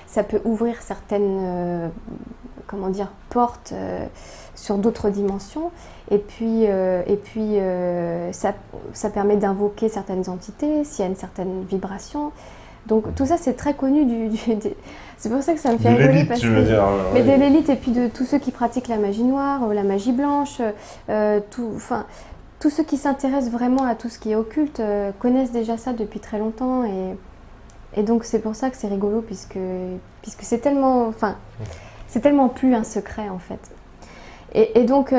ça peut ouvrir certaines portes sur d'autres dimensions, et puis ça permet d'invoquer certaines entités s'il y a une certaine vibration. Donc tout ça c'est très connu c'est pour ça que ça me fait rigoler, parce que de l'élite et puis de tous ceux qui pratiquent la magie noire, la magie blanche, tous ceux qui s'intéressent vraiment à tout ce qui est occulte connaissent déjà ça depuis très longtemps, et donc c'est pour ça que c'est rigolo, puisque c'est tellement plus un secret en fait. Et donc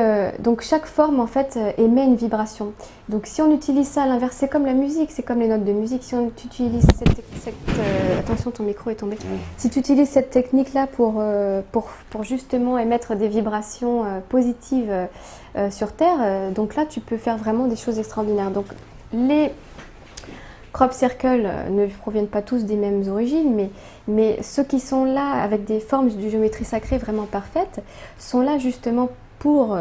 chaque forme en fait émet une vibration. Donc si on utilise ça à l'inverse, c'est comme la musique, c'est comme les notes de musique. Si on utilise attention, ton micro est tombé. Si tu utilises cette technique-là pour justement émettre des vibrations positives sur Terre, donc là tu peux faire vraiment des choses extraordinaires. Donc les crop circles ne proviennent pas tous des mêmes origines, mais ceux qui sont là avec des formes de géométrie sacrée vraiment parfaites sont là justement pour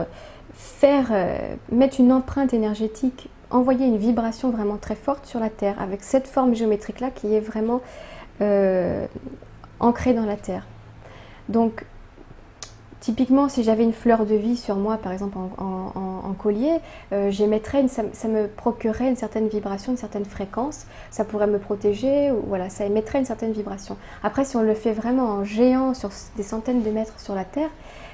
mettre une empreinte énergétique, envoyer une vibration vraiment très forte sur la Terre, avec cette forme géométrique-là qui est vraiment ancrée dans la Terre. Donc, typiquement, si j'avais une fleur de vie sur moi, par exemple en collier, j'émettrais, ça me procurerait une certaine vibration, une certaine fréquence, ça pourrait me protéger, ou voilà, ça émettrait une certaine vibration. Après, si on le fait vraiment en géant sur des centaines de mètres sur la Terre,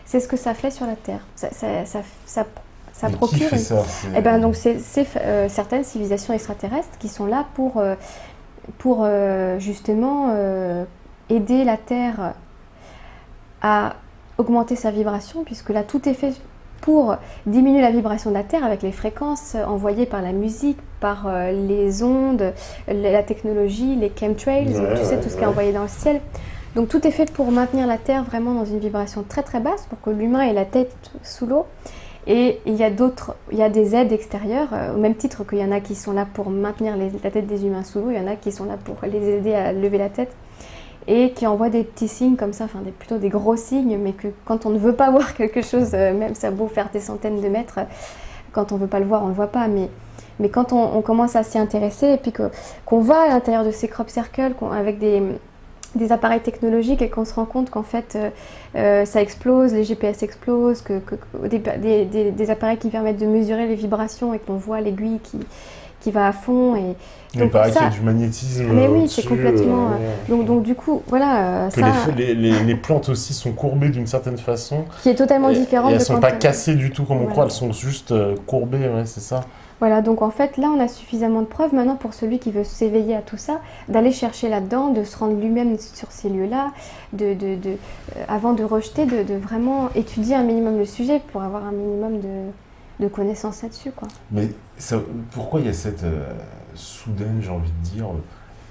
c'est ce que ça fait sur la Terre. Ça procure. Qui fait ça Eh ben, donc c'est certaines civilisations extraterrestres qui sont là pour justement aider la Terre à augmenter sa vibration, puisque là tout est fait pour diminuer la vibration de la Terre avec les fréquences envoyées par la musique, par les ondes, la technologie, les chemtrails, tu sais, tout ce qui est envoyé dans le ciel. Donc tout est fait pour maintenir la Terre vraiment dans une vibration très très basse, pour que l'humain ait la tête sous l'eau. Et il y a des aides extérieures, au même titre qu'il y en a qui sont là pour maintenir la tête des humains sous l'eau, il y en a qui sont là pour les aider à lever la tête, et qui envoient des petits signes comme ça, enfin plutôt des gros signes, mais que quand on ne veut pas voir quelque chose, même ça a beau faire des centaines de mètres, quand on ne veut pas le voir, on ne le voit pas, mais quand on commence à s'y intéresser, et puis qu'on va à l'intérieur de ces crop circles avec des appareils technologiques, et qu'on se rend compte qu'en fait ça explose, les GPS explosent, des appareils qui permettent de mesurer les vibrations, et qu'on voit l'aiguille qui va à fond. Et donc, il paraît qu'il y a du magnétisme. Mais oui, c'est complètement. Donc du coup, voilà. Les plantes aussi sont courbées d'une certaine façon. Qui est totalement différente. Et elles ne sont pas cassées du tout comme on croit, elles sont juste courbées, ouais, c'est ça. Voilà, donc en fait, là, on a suffisamment de preuves maintenant pour celui qui veut s'éveiller à tout ça, d'aller chercher là-dedans, de se rendre lui-même sur ces lieux-là, avant de rejeter, de vraiment étudier un minimum le sujet pour avoir un minimum de connaissances là-dessus, quoi. Mais pourquoi il y a cette soudaine, j'ai envie de dire,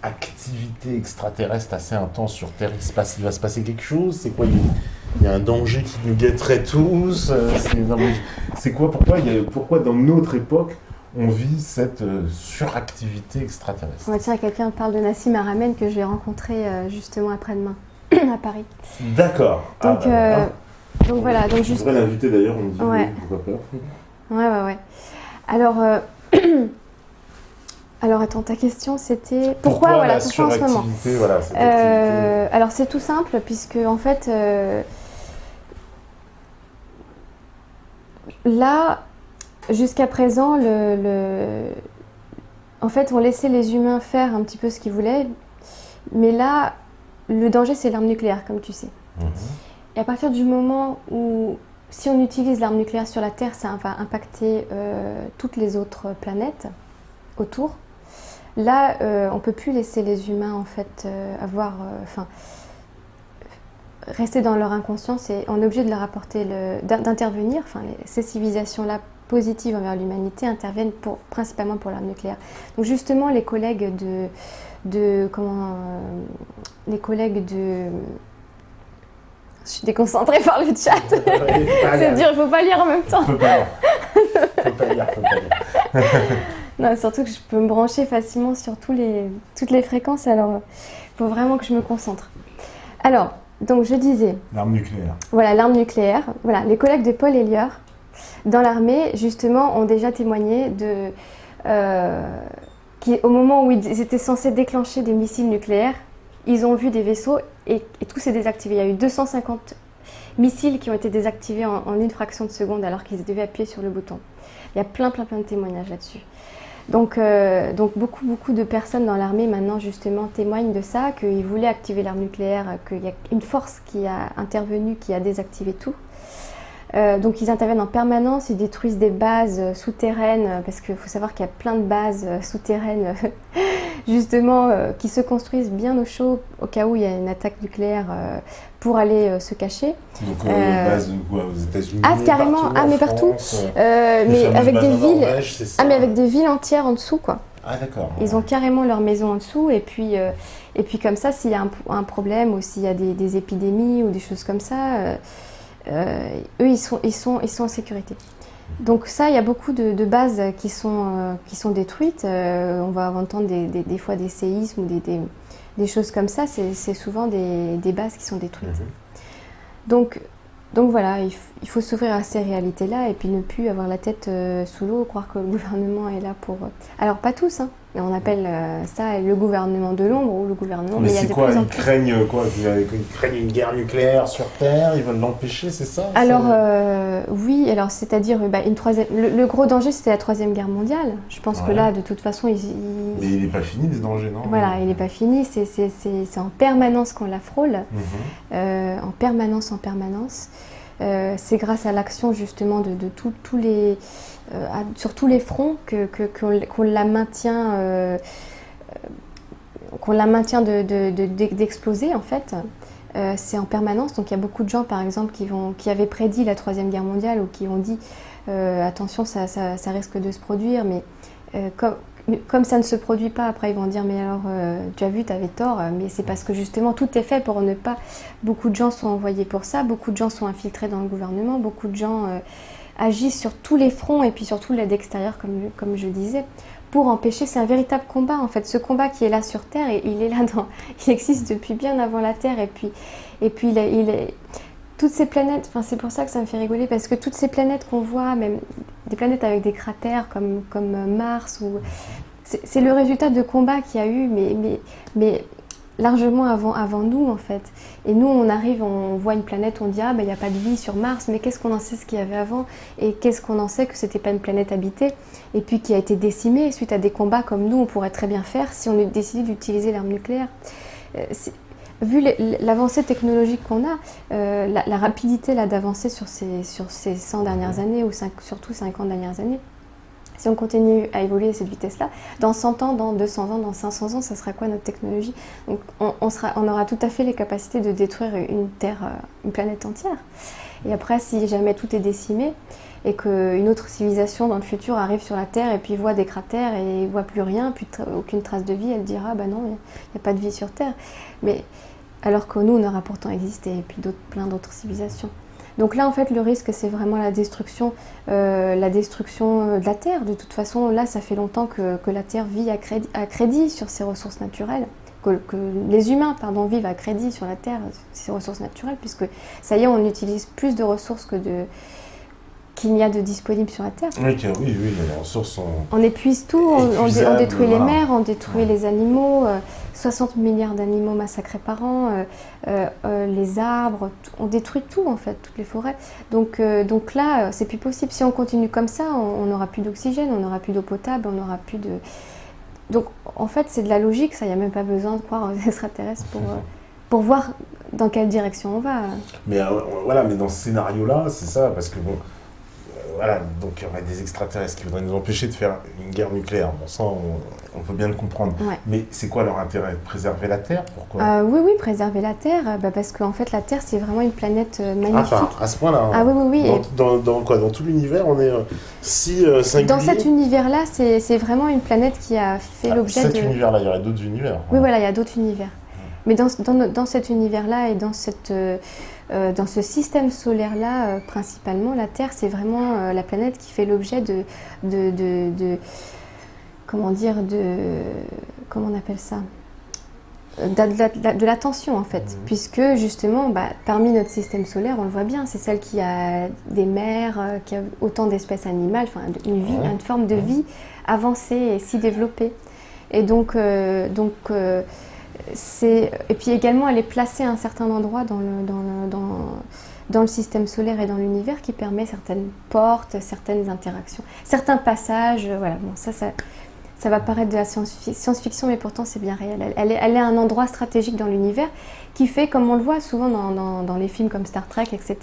activité extraterrestre assez intense sur Terre? Il va se passer quelque chose? C'est quoi? Il y a un danger qui nous guetterait tous? C'est quoi? Pourquoi dans notre époque on vit cette suractivité extraterrestre? Tiens, quelqu'un parle de Nassim Haramein que je vais rencontrer justement après-demain à Paris. D'accord. Donc voilà. Donc je voudrais l'inviter d'ailleurs, on me dit ouais. Pourquoi pas. Ouais. Alors attends, ta question c'était pourquoi en ce moment. Alors c'est tout simple, puisque en fait là jusqu'à présent en fait on laissait les humains faire un petit peu ce qu'ils voulaient, mais là le danger c'est l'arme nucléaire, comme tu sais. Et à partir du moment où si on utilise l'arme nucléaire sur la Terre, ça va impacter toutes les autres planètes autour. Là, on ne peut plus laisser les humains en fait rester dans leur inconscience, et on est obligé de leur apporter d'intervenir. Ces civilisations-là positives envers l'humanité interviennent principalement pour l'arme nucléaire. Donc justement, les collègues je suis déconcentrée par le chat. C'est dur, il ne faut pas lire en même temps. Faut pas lire. Non, surtout que je peux me brancher facilement sur toutes les fréquences, alors il faut vraiment que je me concentre. Alors, donc je disais... L'arme nucléaire. Voilà, l'arme nucléaire. Voilà, les collègues de Paul Hellyer, dans l'armée, justement, ont déjà témoigné au moment où ils étaient censés déclencher des missiles nucléaires, ils ont vu des vaisseaux et tout s'est désactivé. Il y a eu 250 missiles qui ont été désactivés en une fraction de seconde alors qu'ils devaient appuyer sur le bouton. Il y a plein de témoignages là-dessus. Donc beaucoup de personnes dans l'armée maintenant justement témoignent de ça, qu'ils voulaient activer l'arme nucléaire, qu'il y a une force qui a intervenu, qui a désactivé tout. Donc ils interviennent en permanence, ils détruisent des bases souterraines, parce qu'il faut savoir qu'il y a plein de bases souterraines justement, qui se construisent bien au chaud au cas où il y a une attaque nucléaire pour aller se cacher. Donc base aux États-Unis, carrément, partout, mais en partout. France, Mais avec des villes, Norvège, c'est ça. mais avec des villes entières en dessous, quoi. Ah d'accord. Ils ont carrément leur maison en dessous, et puis comme ça, s'il y a un problème ou s'il y a des épidémies ou des choses comme ça, eux, ils sont en sécurité. Donc ça, il y a beaucoup de bases qui sont détruites. On va entendre des fois des séismes ou des choses comme ça. C'est souvent des bases qui sont détruites. Donc voilà, il faut s'ouvrir à ces réalités-là et puis ne plus avoir la tête sous l'eau, croire que le gouvernement est là pour... Alors pas tous, hein. On appelle ça le gouvernement de l'ombre ou le gouvernement... Mais c'est quoi? Ils craignent quoi? Ils craignent une guerre nucléaire sur Terre? Ils veulent l'empêcher, c'est ça? Alors oui, alors c'est-à-dire une troisième... Le gros danger, c'était la Troisième Guerre mondiale. Je pense que là, de toute façon... Mais il n'est pas fini, ce danger, non? Voilà, il n'est pas fini. C'est en permanence qu'on la frôle. En permanence. C'est grâce à l'action justement de tous les... sur tous les fronts qu'on la maintient, d'exploser en fait. C'est en permanence, donc il y a beaucoup de gens par exemple qui avaient prédit la Troisième Guerre mondiale ou qui ont dit attention ça risque de se produire, mais comme ça ne se produit pas, après ils vont dire mais alors tu as vu, tu avais tort, mais c'est parce que justement tout est fait pour ne pas... Beaucoup de gens sont envoyés pour ça, beaucoup de gens sont infiltrés dans le gouvernement, beaucoup de gens agissent sur tous les fronts et puis surtout l'aide extérieure comme je disais, pour empêcher. C'est un véritable combat en fait, ce combat qui est là sur Terre, et il est là il existe depuis bien avant la Terre, et puis il est toutes ces planètes, enfin c'est pour ça que ça me fait rigoler, parce que toutes ces planètes qu'on voit, même des planètes avec des cratères comme Mars, c'est le résultat de combats qu'il y a eu, mais largement avant nous en fait. Et nous on arrive, on voit une planète, on dit ah ben il n'y a pas de vie sur Mars, mais qu'est-ce qu'on en sait ce qu'il y avait avant, et qu'est-ce qu'on en sait que c'était pas une planète habitée, et puis qui a été décimée suite à des combats comme nous on pourrait très bien faire si on décidait d'utiliser l'arme nucléaire. Vu l'avancée technologique qu'on a, la rapidité d'avancer sur ces 100 dernières années, ou surtout 50 dernières années, si on continue à évoluer à cette vitesse-là, dans 100 ans, dans 200 ans, dans 500 ans, ça sera quoi notre technologie? Donc on aura tout à fait les capacités de détruire une Terre, une planète entière. Et après, si jamais tout est décimé, et qu'une autre civilisation dans le futur arrive sur la Terre et puis voit des cratères et voit plus rien, aucune trace de vie, elle dira bah non, il n'y a pas de vie sur Terre. Mais alors que nous, on aura pourtant existé, et puis plein d'autres civilisations. Donc là, en fait, le risque, c'est vraiment la destruction de la Terre. De toute façon, là, ça fait longtemps que la Terre vit à crédit sur ses ressources naturelles, que les humains, vivent à crédit sur la Terre, ses ressources naturelles, puisque ça y est, on utilise plus de ressources qu'il n'y a de disponibles sur la Terre. Oui, les ressources sont... On épuise tout, on détruit les mers, on détruit les animaux, 60 milliards d'animaux massacrés par an, les arbres, on détruit tout en fait, toutes les forêts. Donc là, c'est plus possible. Si on continue comme ça, on n'aura plus d'oxygène, on n'aura plus d'eau potable, on n'aura plus de... Donc en fait, c'est de la logique, ça, il n'y a même pas besoin de croire aux extraterrestres pour voir dans quelle direction on va. Mais voilà, mais dans ce scénario-là, c'est ça, parce que bon... Voilà, donc il y aurait des extraterrestres qui voudraient nous empêcher de faire une guerre nucléaire. Bon, ça, on peut bien le comprendre. Ouais. Mais c'est quoi leur intérêt? Préserver la Terre? Pourquoi? Oui, préserver la Terre, parce qu'en fait, la Terre, c'est vraiment une planète magnifique. Ah, à ce point-là? Ah oui. Dans quoi? Dans tout l'univers, on est si singulier? Dans cet univers-là, c'est vraiment une planète qui a fait l'objet de... Cet univers-là, il y aurait d'autres univers? Oui, voilà, il y a d'autres univers. Mais dans cet univers-là et dans ce système solaire-là, principalement, la Terre, c'est vraiment la planète qui fait l'objet comment on appelle ça? De l'attention, en fait. Puisque, justement, parmi notre système solaire, on le voit bien, c'est celle qui a des mers, qui a autant d'espèces animales, enfin, une forme de vie avancée et si développée. Et et puis également, elle est placée à un certain endroit dans le système solaire et dans l'univers qui permet certaines portes, certaines interactions, certains passages. Voilà, bon, ça va paraître de la science-fiction, mais pourtant c'est bien réel. Elle est à un endroit stratégique dans l'univers qui fait, comme on le voit souvent dans les films comme Star Trek, etc.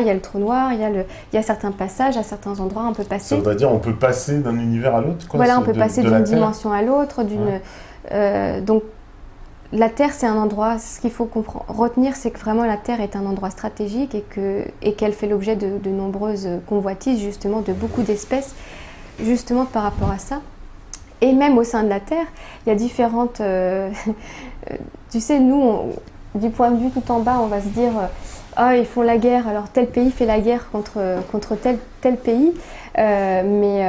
Il y a le trou noir, il y a certains passages, à certains endroits, on peut passer. Ça veut dire on peut passer d'un univers à l'autre, quoi? Voilà, on peut passer d'une dimension à l'autre, Donc la Terre, c'est un endroit, ce qu'il faut retenir, c'est que vraiment la Terre est un endroit stratégique et qu'elle fait l'objet de nombreuses convoitises, justement, de beaucoup d'espèces, justement par rapport à ça. Et même au sein de la Terre, il y a différentes... tu sais, nous, du point de vue tout en bas, on va se dire ah, ils font la guerre, alors tel pays fait la guerre contre tel pays. Mais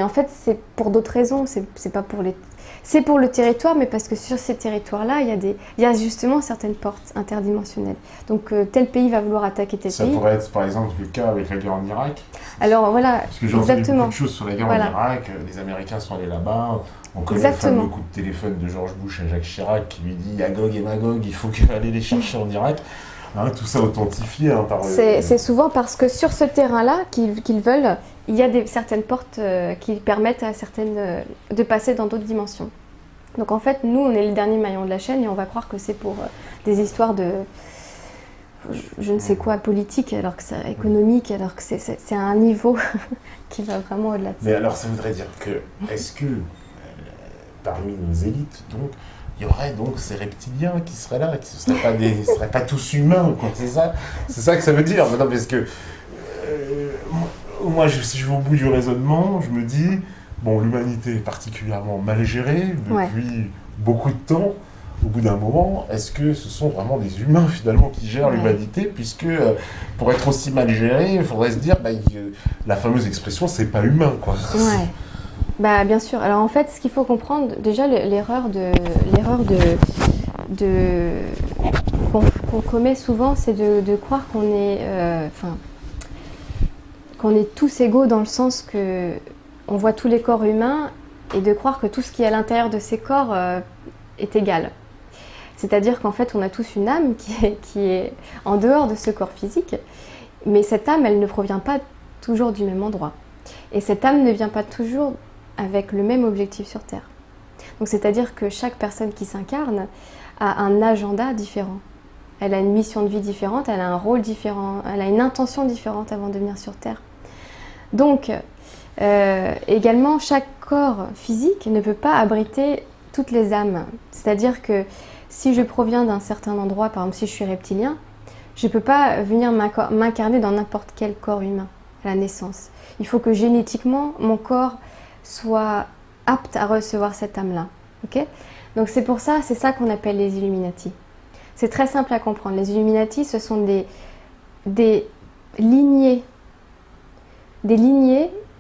en fait, c'est pour d'autres raisons, c'est pas pour les... C'est pour le territoire, mais parce que sur ces territoires-là, il y a justement certaines portes interdimensionnelles. Donc tel pays va vouloir attaquer tel pays. Ça pourrait être par exemple le cas avec la guerre en Irak. Alors voilà, parce que j'ai entendu beaucoup de choses sur la guerre en Irak. Les Américains sont allés là-bas. On connaît le fameux coup de téléphone de George Bush à Jacques Chirac qui lui dit « Agog et Magog, il faut aller les chercher en Irak ». Tout ça authentifié par... C'est souvent parce que sur ce terrain-là qu'ils veulent, il y a certaines portes qui permettent à certaines de passer dans d'autres dimensions. Donc en fait, nous, on est le dernier maillon de la chaîne et on va croire que c'est pour des histoires de... je ne sais quoi, politique, alors que c'est économique, alors que c'est un niveau qui va vraiment au-delà de ça. Mais alors, ça voudrait dire que, est-ce que parmi nos élites, donc, il y aurait donc ces reptiliens qui seraient là, qui ne seraient pas tous humains, quoi. C'est ça que ça veut dire. Non, parce que moi, si je vais au bout du raisonnement, je me dis, bon, l'humanité est particulièrement mal gérée depuis beaucoup de temps. Au bout d'un moment, est-ce que ce sont vraiment des humains finalement qui gèrent l'humanité, puisque pour être aussi mal géré, il faudrait se dire, la fameuse expression, c'est pas humain, quoi. Ouais. Bah bien sûr. Alors en fait, ce qu'il faut comprendre, déjà l'erreur qu'on commet souvent, c'est de croire qu'on est tous égaux dans le sens que on voit tous les corps humains et de croire que tout ce qui est à l'intérieur de ces corps est égal. C'est-à-dire qu'en fait, on a tous une âme qui est en dehors de ce corps physique, mais cette âme, elle ne provient pas toujours du même endroit. Et cette âme ne vient pas toujours avec le même objectif sur Terre. Donc c'est-à-dire que chaque personne qui s'incarne a un agenda différent. Elle a une mission de vie différente, elle a un rôle différent, elle a une intention différente avant de venir sur Terre. Donc, également, chaque corps physique ne peut pas abriter toutes les âmes. C'est-à-dire que si je proviens d'un certain endroit, par exemple si je suis reptilien, je ne peux pas venir m'incarner dans n'importe quel corps humain à la naissance. Il faut que génétiquement, mon corps soit apte à recevoir cette âme-là. Okay ? Donc c'est ça qu'on appelle les Illuminati. C'est très simple à comprendre. Les Illuminati, ce sont des lignées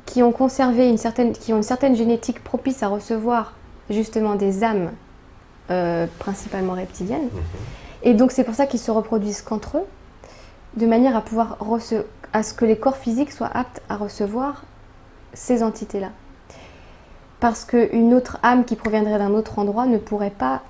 qui ont conservé qui ont une certaine génétique propice à recevoir justement des âmes principalement reptiliennes. Et donc c'est pour ça qu'ils se reproduisent qu'entre eux, de manière à ce que les corps physiques soient aptes à recevoir ces entités-là. Parce qu'une autre âme qui proviendrait d'un autre endroit ne pourrait pas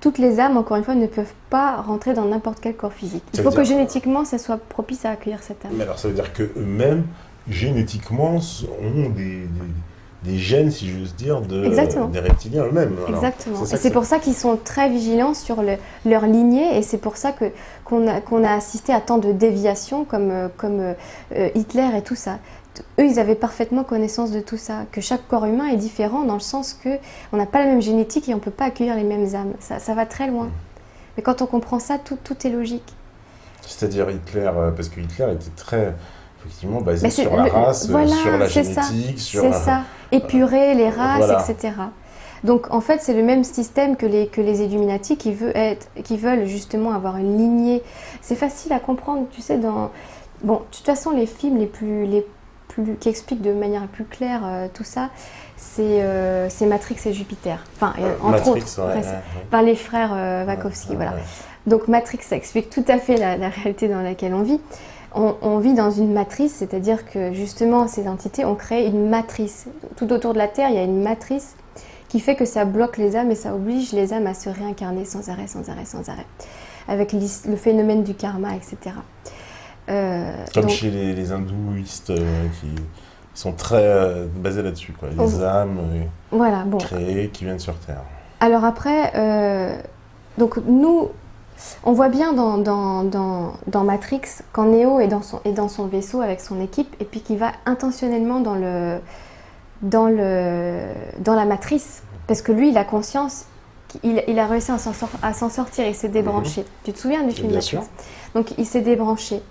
toutes les âmes, encore une fois, ne peuvent pas rentrer dans n'importe quel corps physique. Il faut que génétiquement, ça soit propice à accueillir cette âme. Mais alors, ça veut dire qu'eux-mêmes, génétiquement, ont des gènes, si j'ose dire, des reptiliens eux-mêmes. Alors, exactement. Et c'est pour ça qu'ils sont très vigilants sur leur lignée, et c'est pour ça qu'on a assisté à tant de déviations comme Hitler et tout ça. Eux, ils avaient parfaitement connaissance de tout ça, que chaque corps humain est différent dans le sens qu'on n'a pas la même génétique et on ne peut pas accueillir les mêmes âmes. Ça va très loin. Mais quand on comprend ça, tout est logique. C'est-à-dire Hitler, parce que Hitler était très, effectivement, basé sur la race, sur la génétique, c'est ça. Épurer les races, etc. Donc en fait, c'est le même système que les Illuminati qui veulent justement avoir une lignée. C'est facile à comprendre, tu sais, Bon, de toute façon, les films qui expliquent de manière plus claire tout ça, c'est Matrix et Jupiter. Enfin, entre autres, par les frères Wachowski, voilà. Donc Matrix, ça explique tout à fait la réalité dans laquelle on vit. On vit dans une matrice, c'est-à-dire que justement, ces entités ont créé une matrice. Tout autour de la Terre, il y a une matrice qui fait que ça bloque les âmes et ça oblige les âmes à se réincarner sans arrêt, avec le phénomène du karma, etc. Comme chez les hindouistes qui sont très basés là-dessus, quoi. Les âmes créées qui viennent sur Terre. Alors après, donc nous, On voit bien dans Matrix quand Neo est dans son vaisseau avec son équipe et puis qu'il va intentionnellement dans la matrice. Parce que lui, il a conscience, il a réussi à s'en sortir, il s'est débranché. Tu te souviens du film Matrix ? Donc il s'est débranché.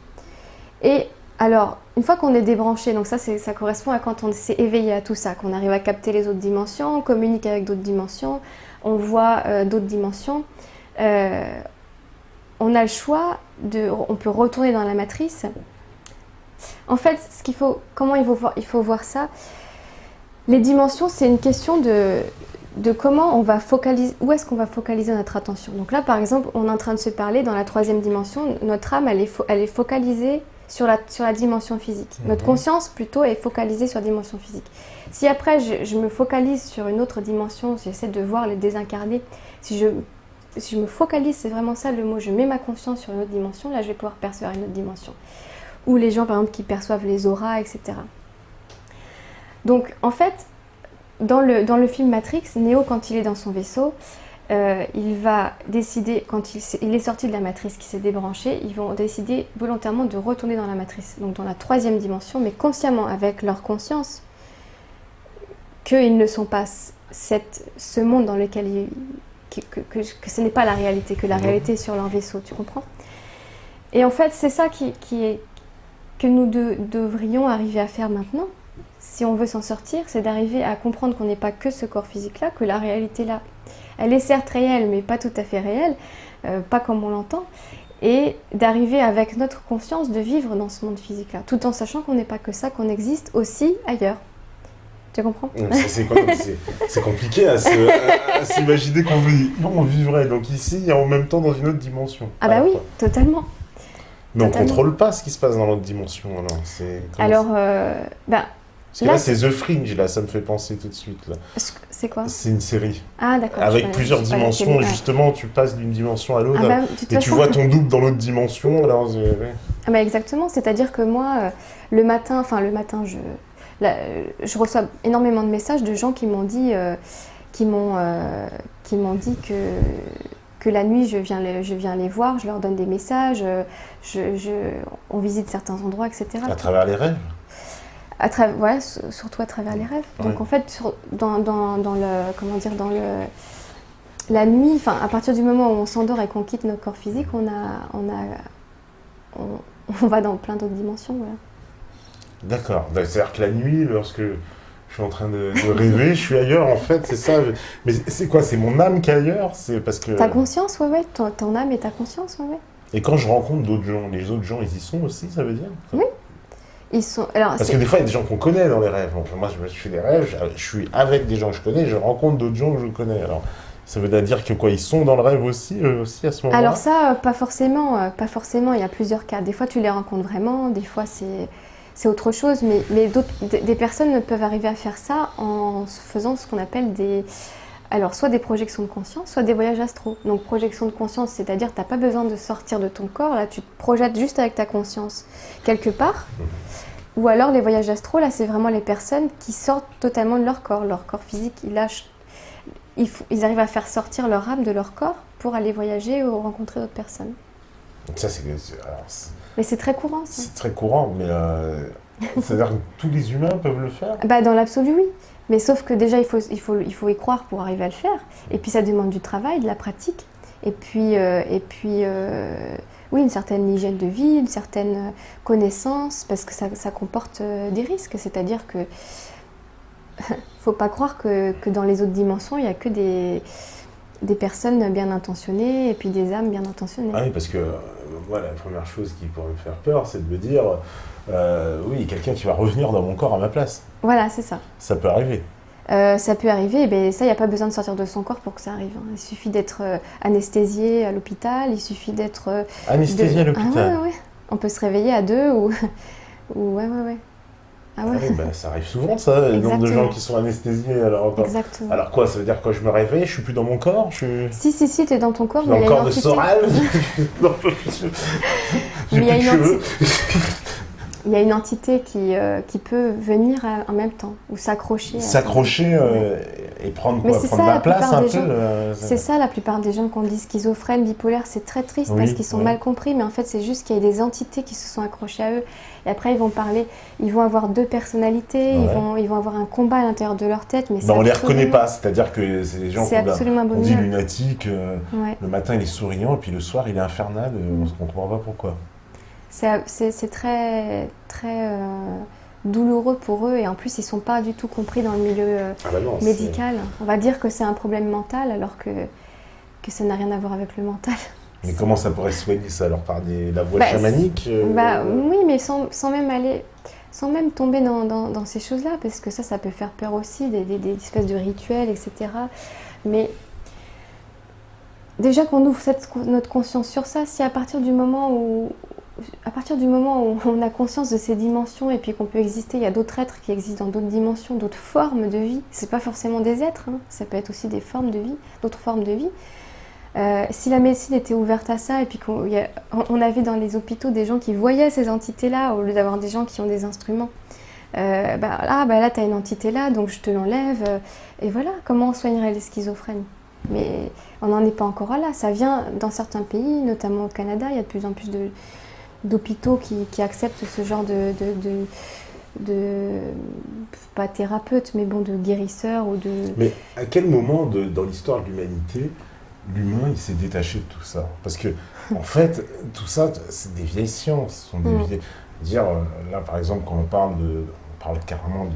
Et alors, une fois qu'on est débranché, donc ça correspond à quand on s'est éveillé à tout ça, qu'on arrive à capter les autres dimensions, on communique avec d'autres dimensions, on voit d'autres dimensions. On a le choix, on peut retourner dans la matrice. En fait, comment il faut voir ça ? Les dimensions, c'est une question de comment on va focaliser, où est-ce qu'on va focaliser notre attention. Donc là, par exemple, on est en train de se parler dans la 3e dimension, notre âme, elle est focalisée sur la dimension physique. Notre conscience, plutôt, est focalisée sur la dimension physique. Si après, je me focalise sur une autre dimension, j'essaie de voir les désincarnés, si je me focalise, c'est vraiment ça le mot, je mets ma conscience sur une autre dimension, là je vais pouvoir percevoir une autre dimension. Ou les gens par exemple qui perçoivent les auras, etc. Donc en fait, dans le film Matrix, Neo quand il est dans son vaisseau, il va décider, quand il est sorti de la matrice, qui s'est débranché, ils vont décider volontairement de retourner dans la matrice, donc dans la 3e dimension, mais consciemment, avec leur conscience, qu'ils ne sont pas ce monde dans lequel que ce n'est pas la réalité, que la réalité est sur leur vaisseau, tu comprends ? Et en fait, c'est ça que nous devrions arriver à faire maintenant, si on veut s'en sortir, c'est d'arriver à comprendre qu'on n'est pas que ce corps physique-là, que la réalité-là, elle est certes réelle, mais pas tout à fait réelle, pas comme on l'entend, et d'arriver avec notre conscience de vivre dans ce monde physique-là, tout en sachant qu'on n'est pas que ça, qu'on existe aussi ailleurs. Tu comprends ? C'est compliqué à s'imaginer qu'on vivrait donc ici et en même temps dans une autre dimension. Ah bah oui, totalement. Mais on ne contrôle pas ce qui se passe dans l'autre dimension. Alors, parce que là, c'est The Fringe, là, ça me fait penser tout de suite. Là. C'est quoi ? C'est une série. Ah d'accord. Avec plusieurs dimensions, et justement, tu passes d'une dimension à l'autre, et tu vois ton double dans l'autre dimension. Alors, Ah bah exactement, c'est-à-dire que moi, le matin, je reçois énormément de messages de gens qui m'ont dit, que la nuit je viens les voir, je leur donne des messages, on visite certains endroits, etc. À travers les rêves. Ouais, surtout à travers les rêves. Ouais. Donc en fait, la nuit, à partir du moment où on s'endort et qu'on quitte notre corps physique, on va dans plein d'autres dimensions, voilà. D'accord. C'est-à-dire que la nuit, lorsque je suis en train de rêver, je suis ailleurs, en fait, c'est ça. Mais c'est quoi ? C'est mon âme qui est ailleurs ? C'est parce que... Ta conscience, ouais. Ton âme et ta conscience, ouais. Et quand je rencontre d'autres gens, les autres gens, ils y sont aussi, ça veut dire ? Oui. Ils sont... Alors, parce que des fois, il y a des gens qu'on connaît dans les rêves. Donc, moi, je fais des rêves, je suis avec des gens que je connais, je rencontre d'autres gens que je connais. Alors, ça veut dire que ils sont dans le rêve aussi à ce moment-là ? Alors ça, pas forcément. Il y a plusieurs cas. Des fois, tu les rencontres vraiment, des fois, c'est autre chose, mais des personnes peuvent arriver à faire ça en faisant ce qu'on appelle soit des projections de conscience, soit des voyages astraux. Donc projection de conscience, c'est-à-dire que tu n'as pas besoin de sortir de ton corps, là tu te projettes juste avec ta conscience quelque part. Ou alors les voyages astraux, là c'est vraiment les personnes qui sortent totalement de leur corps physique, ils arrivent à faire sortir leur âme de leur corps pour aller voyager ou rencontrer d'autres personnes. Donc ça mais c'est très courant, ça. C'est très courant, mais c'est-à-dire que tous les humains peuvent le faire ? Dans l'absolu, oui. Mais sauf que déjà, il faut y croire pour arriver à le faire. Et puis, ça demande du travail, de la pratique. Et puis une certaine hygiène de vie, une certaine connaissance, parce que ça comporte des risques. C'est-à-dire que faut pas croire que dans les autres dimensions, il n'y a que des personnes bien intentionnées et puis des âmes bien intentionnées. Ah oui, parce que moi, la première chose qui pourrait me faire peur, c'est de me dire oui, quelqu'un qui va revenir dans mon corps à ma place. Voilà, c'est ça. Ça peut arriver. Ça peut arriver, mais ça, il n'y a pas besoin de sortir de son corps pour que ça arrive. Il suffit d'être anesthésié à l'hôpital, il suffit d'être... Anesthésié à l'hôpital. Ah ouais. On peut se réveiller à 2 ou... ouais. Ah ouais. Oui, ça arrive souvent, ça, le nombre de gens qui sont anesthésiés. Exactement. Alors quoi, ça veut dire que quand je me réveille, je suis plus dans mon corps ? Si, t'es dans ton corps, mais il y a une entité. Dans le corps de Soral. J'ai plus de cheveux. il y a une entité qui peut venir en même temps, ou s'accrocher. S'accrocher et prendre quoi? Prendre la place un peu C'est ça, la plupart des gens qu'on dit schizophrènes, bipolaires, c'est très triste parce qu'ils sont mal compris, mais en fait c'est juste qu'il y a des entités qui se sont accrochées à eux. Et après ils vont parler, ils vont avoir deux personnalités, ils vont avoir un combat à l'intérieur de leur tête. Mais on ne les reconnaît pas, c'est-à-dire que c'est des gens qu'on dit lunatiques, le matin il est souriant et puis le soir il est infernal, on ne comprend pas pourquoi. C'est très, très douloureux pour eux et en plus ils ne sont pas du tout compris dans le milieu médical. On va dire que c'est un problème mental alors que ça n'a rien à voir avec le mental. Mais comment ça pourrait se soigner ça alors par la voie chamanique Oui, mais sans même tomber dans ces choses-là, parce que ça peut faire peur aussi, des espèces de rituels, etc. Mais déjà qu'on ouvre notre conscience sur ça, si à partir du moment où on a conscience de ces dimensions et puis qu'on peut exister, il y a d'autres êtres qui existent dans d'autres dimensions, d'autres formes de vie, c'est pas forcément des êtres, ça peut être aussi des formes de vie, d'autres formes de vie. Si la médecine était ouverte à ça et puis on avait dans les hôpitaux des gens qui voyaient ces entités-là au lieu d'avoir des gens qui ont des instruments, là tu as une entité là donc je te l'enlève et voilà, comment on soignerait les schizophrènes? Mais on n'en est pas encore là, ça vient dans certains pays, notamment au Canada, il y a de plus en plus d'hôpitaux qui acceptent ce genre de pas thérapeutes mais bon de guérisseurs ou de... Mais à quel moment dans l'histoire de l'humanité l'humain il s'est détaché de tout ça? Parce que en fait tout ça c'est des vieilles sciences, ce sont des vieilles... Dire là par exemple quand on parle carrément de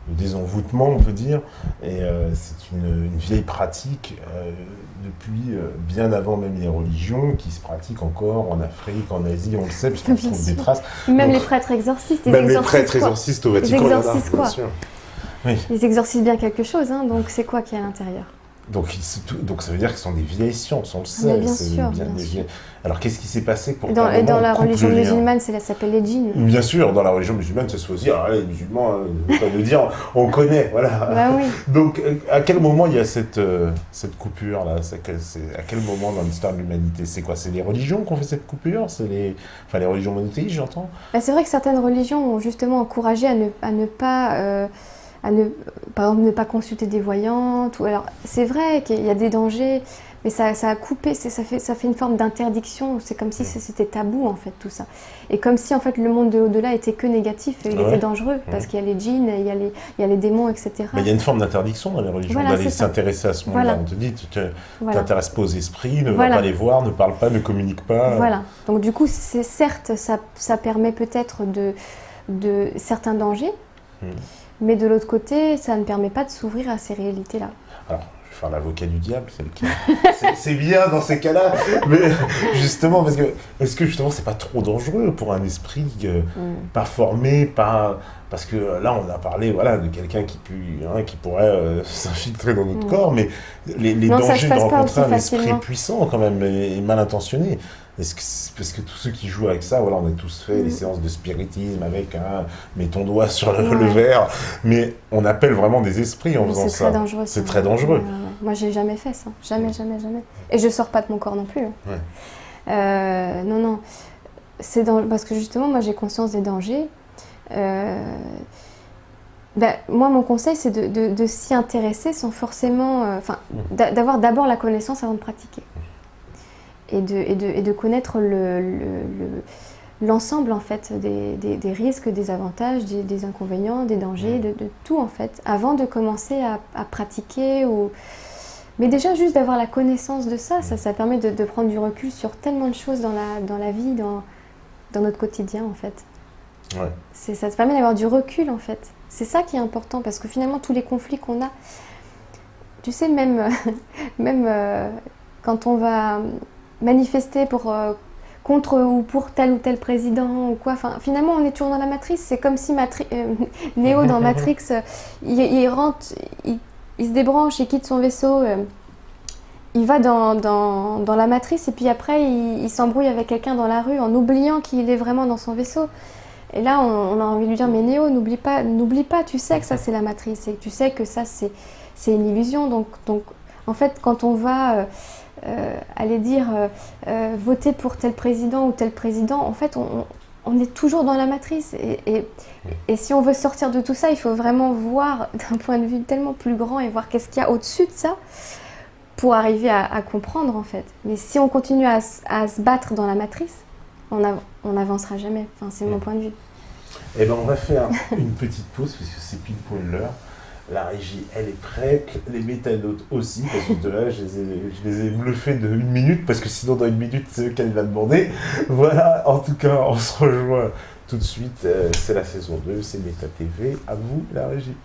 désenvoûtement on peut dire et c'est une vieille pratique depuis bien avant même les religions qui se pratiquent encore en Afrique, en Asie, on le sait puisqu'on trouve des traces. Même les prêtres exorcistes, même les prêtres exorcistes au Vatican, ils exorcisent quoi? Bien sûr. Oui. Ils exorcisent bien quelque chose, donc c'est quoi qu'il y a à l'intérieur? Donc ça veut dire que ce sont des vieilles sciences, on le sait. Bien sûr. Alors qu'est-ce qui s'est passé pour dans la religion musulmane, ça s'appelle les djinns. Bien sûr, dans la religion musulmane, ça se fait aussi. Alors les musulmans, on veut dire, on connaît, voilà. Bah oui. Donc à quel moment il y a cette coupure là? À quel moment dans l'histoire de l'humanité? C'est quoi? C'est les religions qui ont fait cette coupure? C'est les religions monothéistes, j'entends. C'est vrai que certaines religions ont justement encouragé à ne pas par exemple, ne pas consulter des voyantes. Alors, c'est vrai qu'il y a des dangers, mais ça a coupé, ça fait une forme d'interdiction. C'est comme si c'était tabou, en fait, tout ça. Et comme si, en fait, le monde de l'au-delà était que négatif, il était dangereux, parce qu'il y a les djinns, il y a les démons, etc. Mais il y a une forme d'interdiction dans les religions, d'aller s'intéresser à ce monde-là. On te dit, tu t'intéresses pas aux esprits, ne va pas les voir, ne parle pas, ne communique pas. Voilà. Donc, du coup, certes, ça permet peut-être de certains dangers, mais de l'autre côté, ça ne permet pas de s'ouvrir à ces réalités-là. Alors, je vais faire l'avocat du diable, c'est bien dans ces cas-là, mais justement, est-ce que justement, c'est pas trop dangereux pour un esprit pas formé, parce que là, on a parlé de quelqu'un qui pourrait s'infiltrer dans notre corps, mais les dangers de rencontrer un esprit puissant quand même et mal intentionné. Parce que tous ceux qui jouent avec ça, on a tous fait des séances de spiritisme avec mets ton doigt sur le verre, mais on appelle vraiment des esprits en faisant ça. C'est très dangereux. C'est très dangereux. Moi, j'ai jamais fait ça. Jamais. Et je sors pas de mon corps non plus. Non. Parce que justement, moi, j'ai conscience des dangers. Moi, mon conseil, c'est de s'y intéresser sans forcément... d'avoir d'abord la connaissance avant de pratiquer. Et de connaître l'ensemble en fait des risques, des avantages, des inconvénients, des dangers, de tout en fait, avant de commencer à pratiquer. Mais déjà juste d'avoir la connaissance de ça permet de prendre du recul sur tellement de choses dans la vie, dans notre quotidien en fait. Ouais. Ça te permet d'avoir du recul en fait. C'est ça qui est important parce que finalement tous les conflits qu'on a, tu sais même quand on va manifester contre ou pour tel ou tel président ou quoi. Finalement, on est toujours dans la matrice. C'est comme si Neo dans Matrix, il rentre, il se débranche, il quitte son vaisseau, il va dans la matrice et puis après, il s'embrouille avec quelqu'un dans la rue en oubliant qu'il est vraiment dans son vaisseau. Et là, on a envie de lui dire, mais Neo, n'oublie pas, tu sais que ça c'est la matrice et tu sais que ça c'est une illusion. Donc, en fait, quand on va aller dire voter pour tel président ou tel président, en fait, on est toujours dans la matrice. Et si on veut sortir de tout ça, il faut vraiment voir d'un point de vue tellement plus grand et voir qu'est-ce qu'il y a au-dessus de ça pour arriver à comprendre en fait. Mais si on continue à se battre dans la matrice, on n'avancera jamais. Enfin, c'est mon point de vue. Eh ben, on va faire une petite pause parce que c'est pile poil l'heure. La régie, elle est prête, les métanotes aussi, parce que de là, je les ai bluffés de 1 minute, parce que sinon, dans 1 minute, c'est eux qu'elle va demander. Voilà, en tout cas, on se rejoint tout de suite. C'est la saison 2, c'est Méta TV. À vous, la régie.